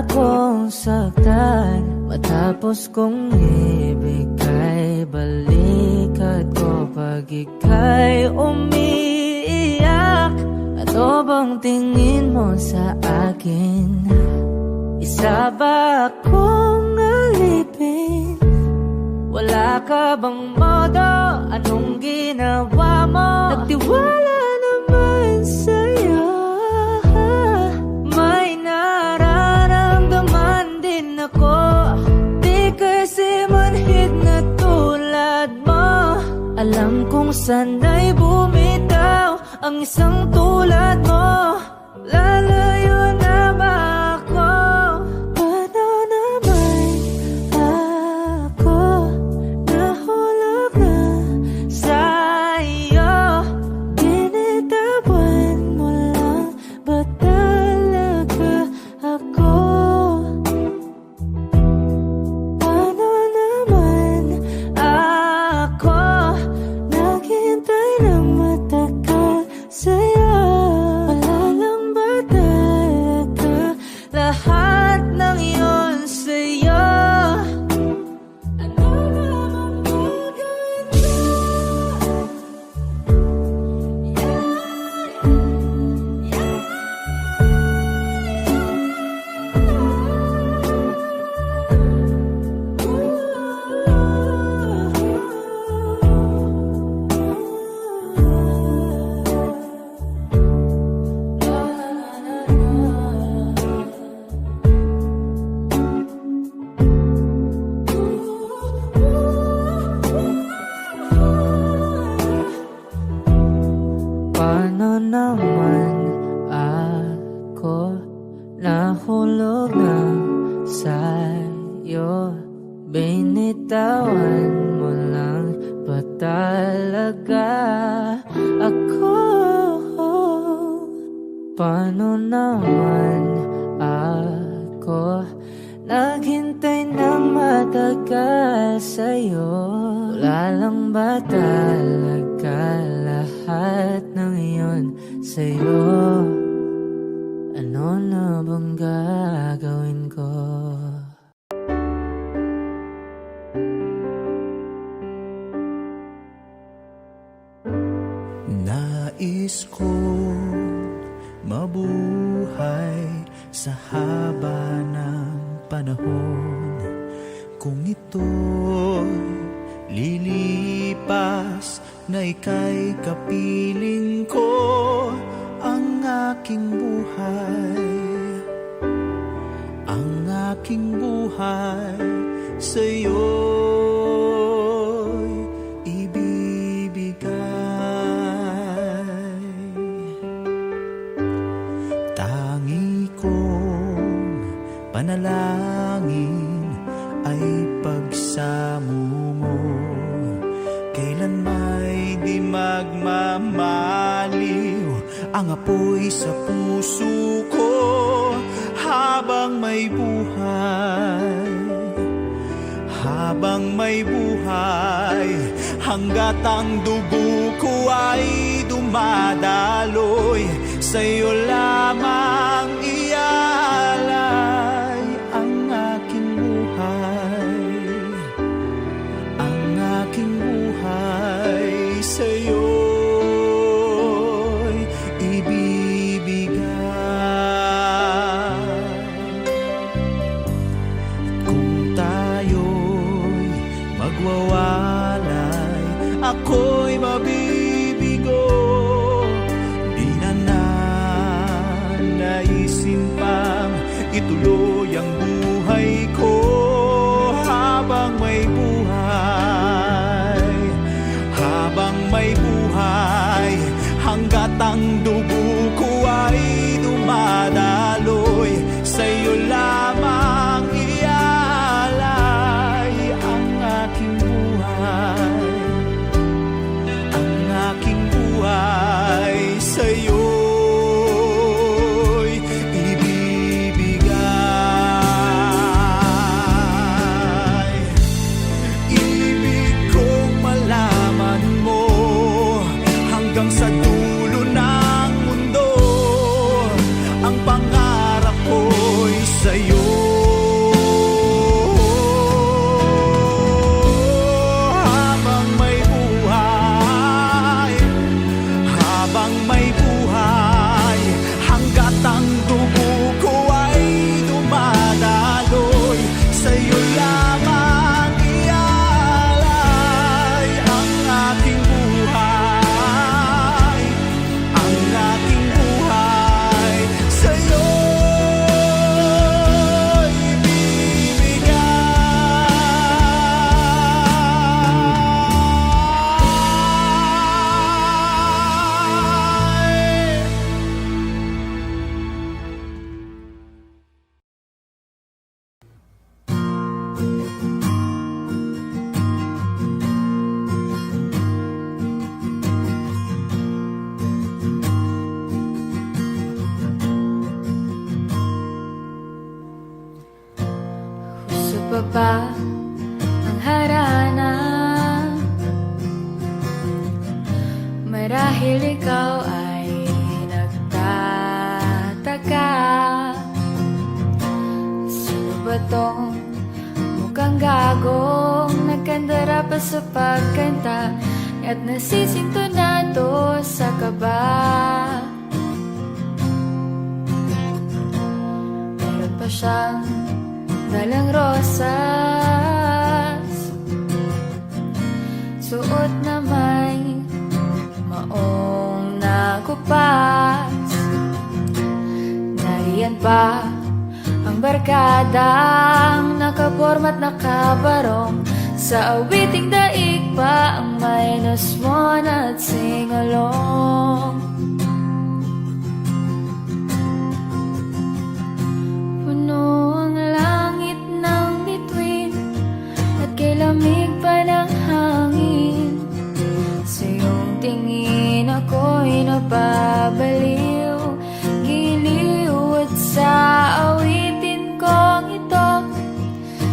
akong saktan? Matapos kong ibigay, balikat ko pag ika'y umiiyak. Ano bang tingin mo sa akin? Isa ba akong alipin? Wala ka bang modo? Anong ginawa mo? Nagtiwala naman sa'yo. May nararamdaman din ako. Di kasi manhid na tulad mo. Alam kong sana'y bumitaw ang isang tulad mo. Lalayo na ba ako? Paano naman ako nahulog na sa'yo? Binitawan mo lang ba talaga ako? Paano naman ako naghintay ng matagal sa'yo? Wala lang ba talaga lahat ng iyon sa'yo? Ano naman gagawin ko? Paano naman ako nahulog na sa'yo? Binitawan mo lang ba talaga ako? Paano naman ako naghintay ng matagal sa'yo? Wala lang ba talaga lahat ng iyon sa'yo? Ano na bang gagawin ko? Nais kong mabuhay sa haba ng panahon. Kung ito'y lilipas na ika'y kapiling ko, ang aking buhay sa'yo'y ibibigay. Tangi kong panalangin ay pagsamo mo, kailan may di magmamaliw ang apoy sa puso ko. Habang may buhay, hanggat ang dugo ko ay dumadaloy, sa'yo lamang ialay ang aking buhay sa'yo'y ibibigay. Kung tayo'y magwawalay, ako'y mabibigo. Di na naisin pang ituloy ang buhay ko. Habang may buhay, hanggat ang dugo ko ay dumadaloy, sa'yo lamang ialay ang aking buhay. Marahil ikaw ay nagtataka, sino ba tong mukhang gagong nagkandara pa sa pagkanta at nasisintonado sa kaba? Meron pa siyang dalang rosas, suot na may maong nakupas. Nariyan pa ang barkadang nakaporma't nakabarong, sa awiting daig pa ang minus one at sing-along. Puno ang langit ng bituin at kay lamig pa ng hangin. Sa iyong tingin ako'y napabaliw, giliw at sa awitin kong ito,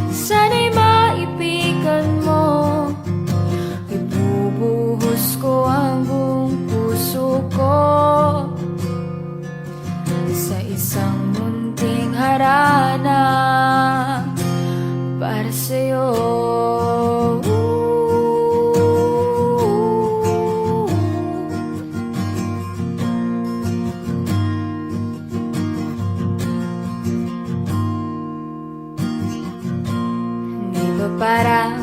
sana'y maipigan mo. Ibubuhos ko ang buong puso ko sa isang munting harana para sa'yo. Di ba parang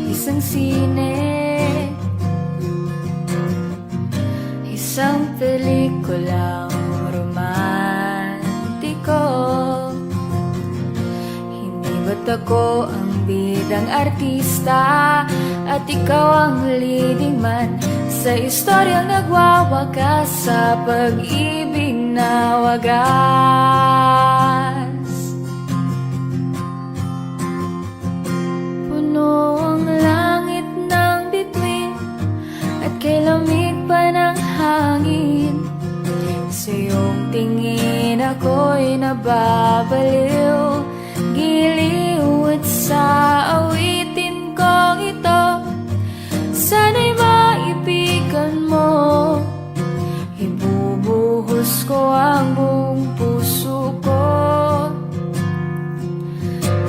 isang sine, isang pelikulang romantiko? Hindi ba't ako ang bidang artista at ikaw ang leading man sa istoryang nagwawakas sa pag-ibig na wagas? Puno ang langit ng bituin at kay lamig pa ng hangin. Sa iyong tingin ako'y nababaliw, giliw at sa awitin kong ito, sana'y maipigan mo. Ibubuhos ko ang buong puso ko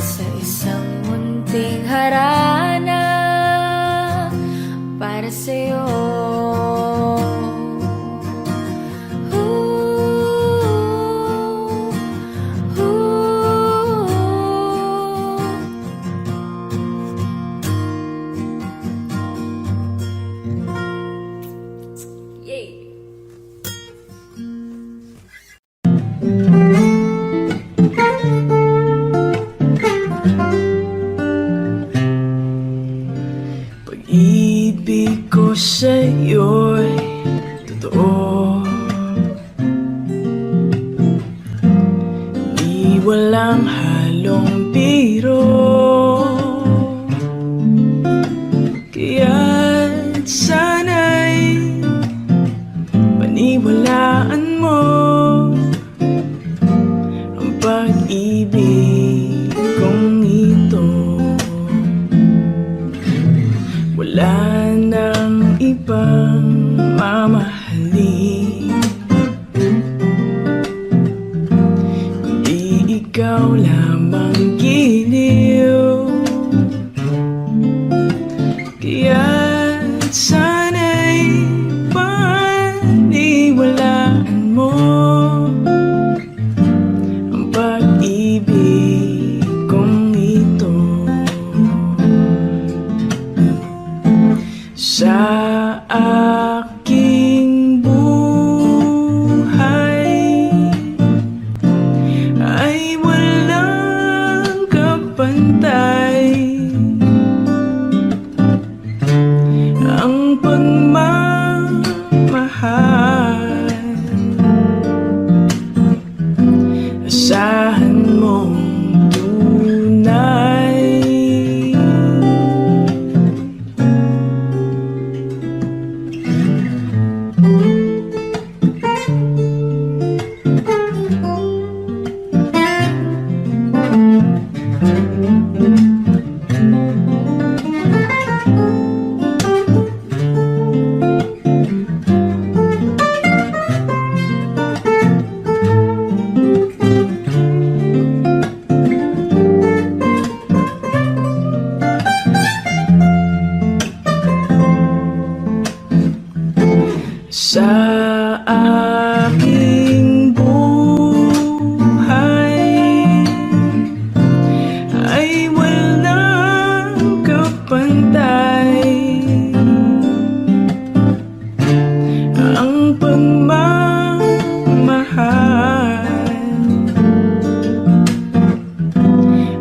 sa isang munting harana para sa'yo. Pag-ibig ko sa'yo'y totoo, di walang halong biro. Kaya't sana'y paniwalaan mo ang pag-ibig kong ito. Wala nang ibang mamahalin kundi ikaw lamang, giliw. Kaya't sana'y paniwalaan mo ang pag-ibig kong ito. Sa aking buhay ay walang kapantay ang pagmamahal. Asahan mong tunay. sa aking buhay ay walang kapantay. Ang pagmamahal,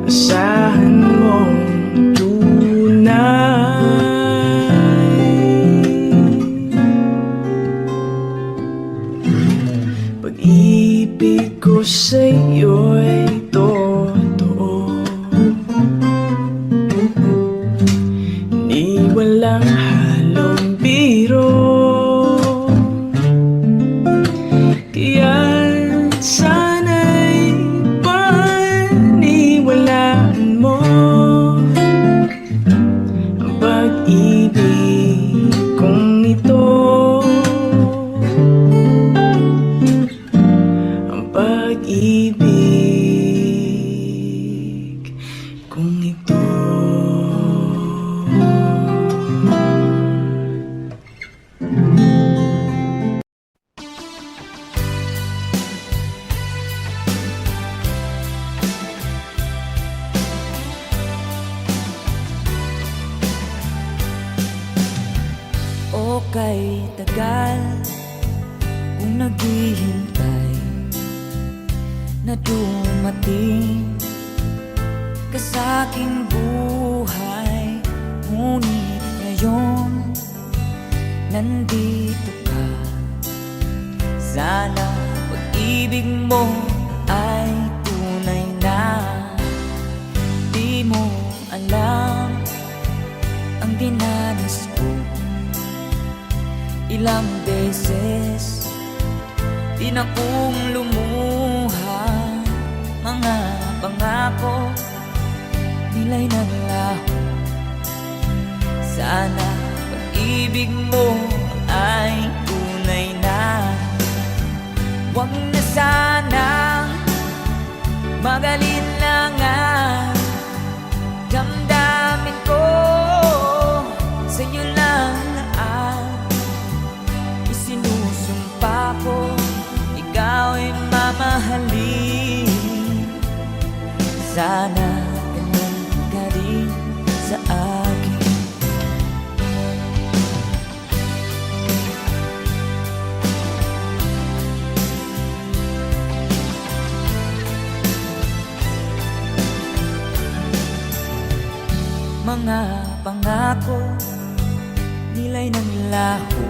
asahan mong tunay. Pag-ibig ko sa'yo'y totoo, ni walang halong biro. Kaya sana'y paniwalaan mo ang pag-ibig kong ito, ang pag-ibig kong ito. O kay tagal kung naghihintay na dumating ka sa aking buhay, ngunit ngayon nandito ka. Sana pag-ibig mo ay tunay na. Di mo alam ang dinanas ko, ilang beses di na kong lumuha. Mga pangako nila'y naglaho. Sana pag-ibig mo ay tunay na. Huwag na sanang magalinlangan. Damdamin ko sa'yo lang ang isinusumpa ko. Ikaw ay mamahalin. Sana ganun ka rin sa akin. Mga pangako nila'y naglaho.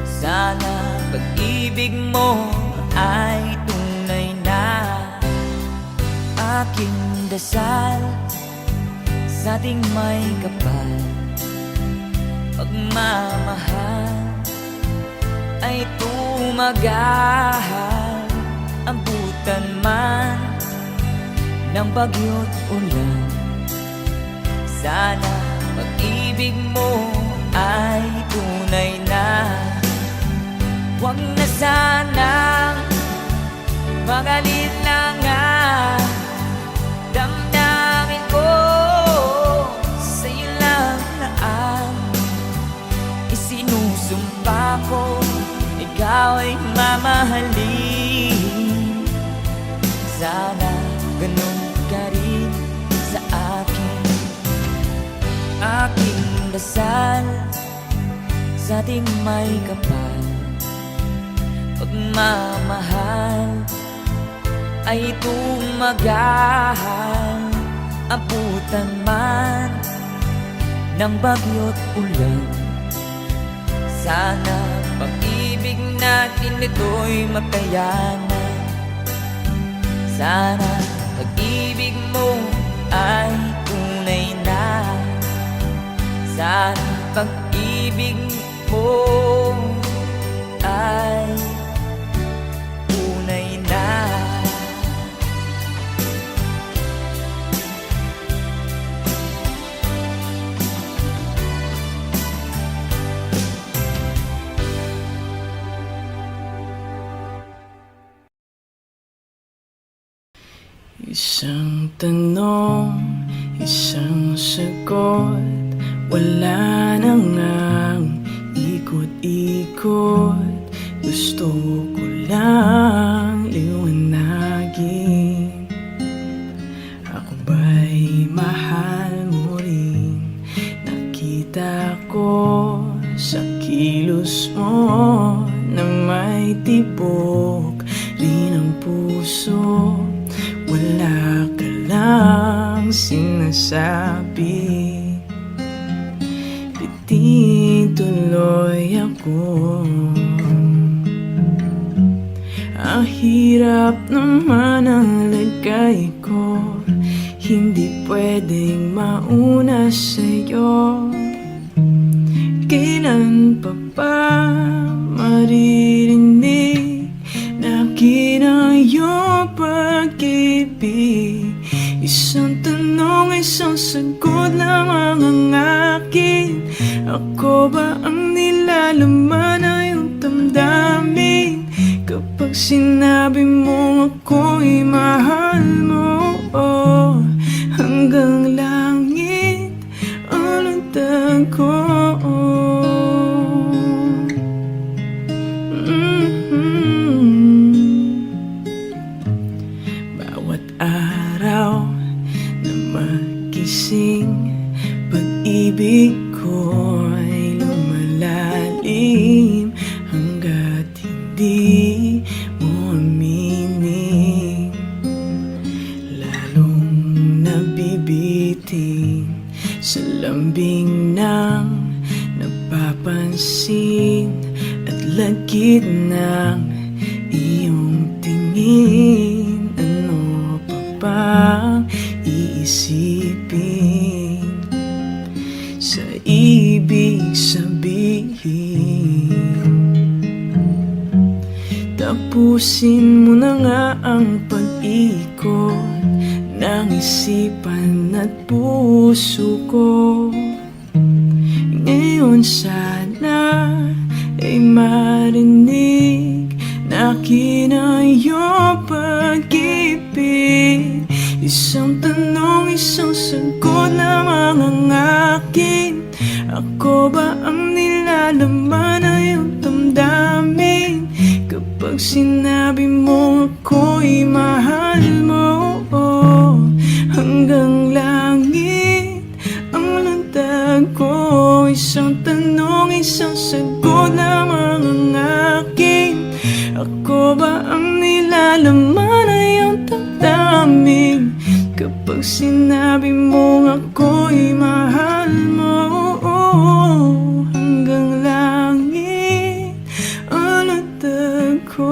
Sana pag-ibig mo ay tunay na. Aking dasal sa ating may kapal, pagmamahal ay tumagahal. Abutan man ng bagyo't ulan, sana pag-ibig mo ay tunay na. Huwag na sanang magalinlangan. Damdamin ko sa'yo lang na ang isinusumpa ko. Ikaw ay mamahalin. Sana ganun ka rin sa akin. Aking dasal sa ating may kapal, pagmamahal ay tumagahal. Abutan man ng bagyo't ulan, sana pag-ibig natin ito'y makayanan. Sana pag-ibig mo ay tunay na. Sana pag-ibig mo ay tunay na. Isang tanong, isang sagot, wala na ngang ikot-ikot ko sa kilos mo na may tibok rin ang puso. Wala ka lang sinasabi, bitin tuloy ako. Ang hirap naman ang lagay ko, hindi pwedeng mauna sa'yo. Kailan pa ba maririnig na akin ang iyong pag-ibig? Isang tanong, isang sagot lamang ang akin. Ako ba ang nilalaman na iyong damdamin? Kapag sinabi mo ako'y mahal mo, oh, hanggang langit ang lundag ko. Bawat araw na magising, pag-ibig ko'y lumalalim hanggat hindi mo aminin. Lalong nabibitin sa lambing ng napapansin at lagit ng iyong tingin. Ano pa bang iisipin sa ibig sabihin? Tapusin mo na nga ang pag-ikot ng isipan at puso ko. Ngayon sana ay marinig na akin ang iyong pag-ibig. Isang tanong, isang sagot lamang ang akin. Ako ba ang nilalaman na iyong damdamin? Kapag sinabi mo ako'y mahal mo, oh, hanggang langit ang lundag ko. Isang tanong, isang sagot lamang ang akin. Ako ba ang nilalaman na iyong damdamin? Kapag sinabi mo ako'y mahal mo, oh, hanggang langit ang lundag ko.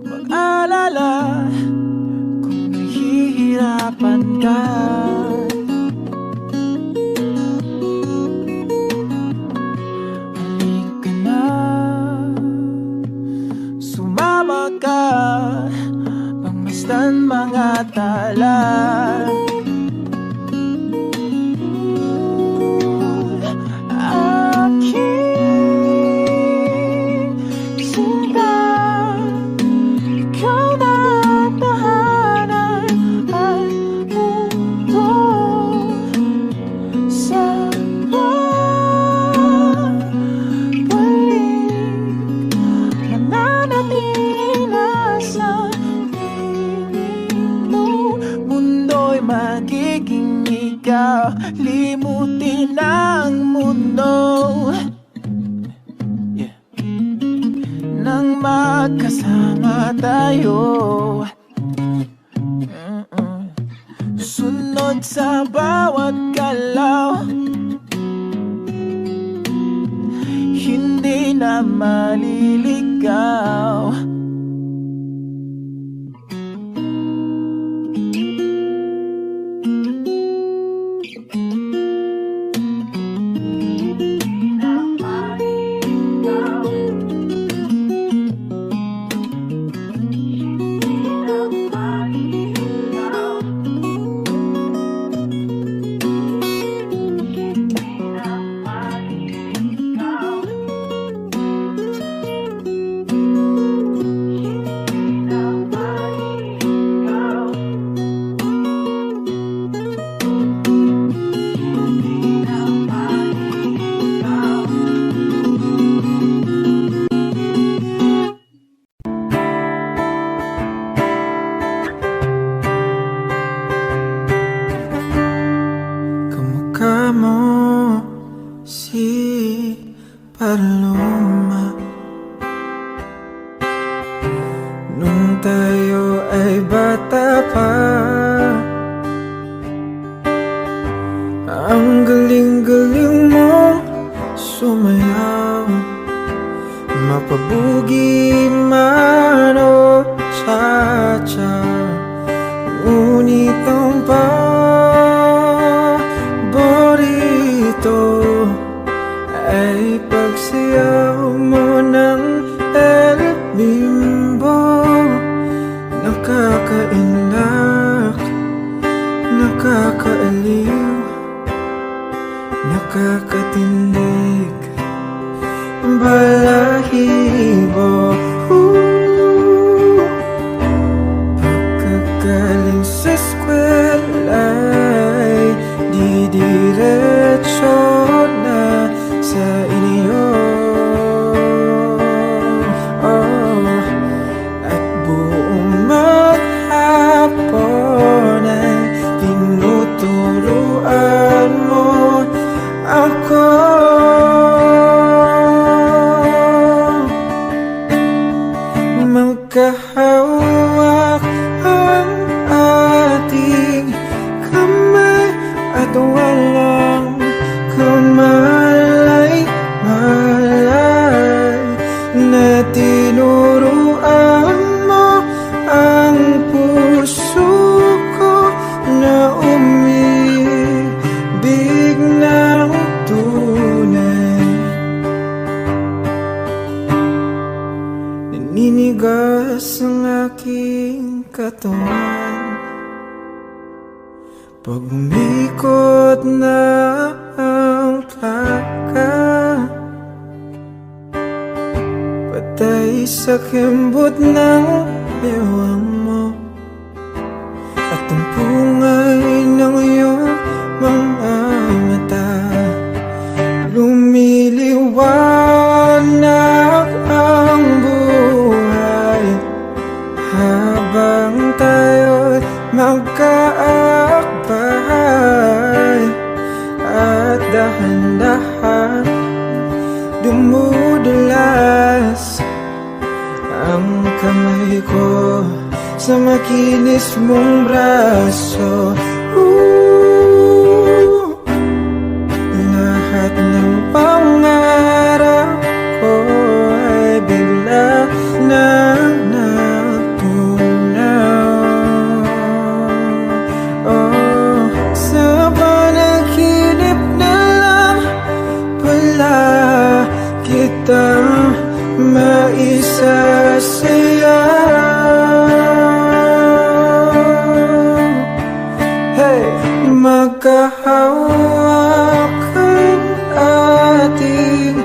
Mag-alala kung nahihirapan ka. tala. Aking sinta, ikaw na ang tahanan at mundo sa magiging ikaw, limutin ang mundo, yeah. Nang magkasama tayo, sunod sa bawat galaw, hindi na maliligaw. Mo si Paloma, nung tayo ay bata pa. Ang galing-galing mong sumayaw, mapabugi man o cha-cha. Ngunit ang ay pagsayaw mo ng El Bimbo. Nakakainlak, nakakaaliw, nakakatindig, balahibo. Pagkagaling sa eskwela'y didiretso na sa inyo, at buong maghapon ay tinuturuan mo ako. Magkahawak ang ating kamay at walang kamalay-malay na tinuruan mo ang puso ko na umibig ng tunay. Naninigas ang aking katawan pag umikot na ang plaka, patay sa kembot ng bewang mo at ang pungay ng iyong mga mata. Lumiliwanag ang buhay habang tayo'y magkaakbay, at dahan-dahan dumudulas ang kamay ko magkahawak ang ating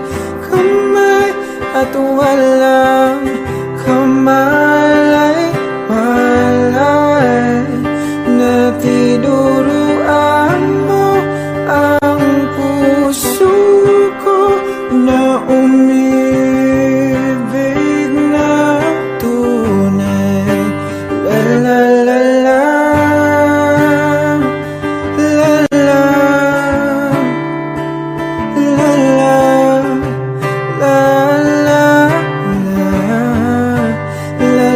kamay at walang kamalay-malay na tinuruan mo ang puso ko na umibig na tunay. La la la la, la la, la la, la la, la la, la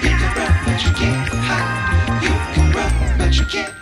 You can run, but you can't hide. You can run, but you can't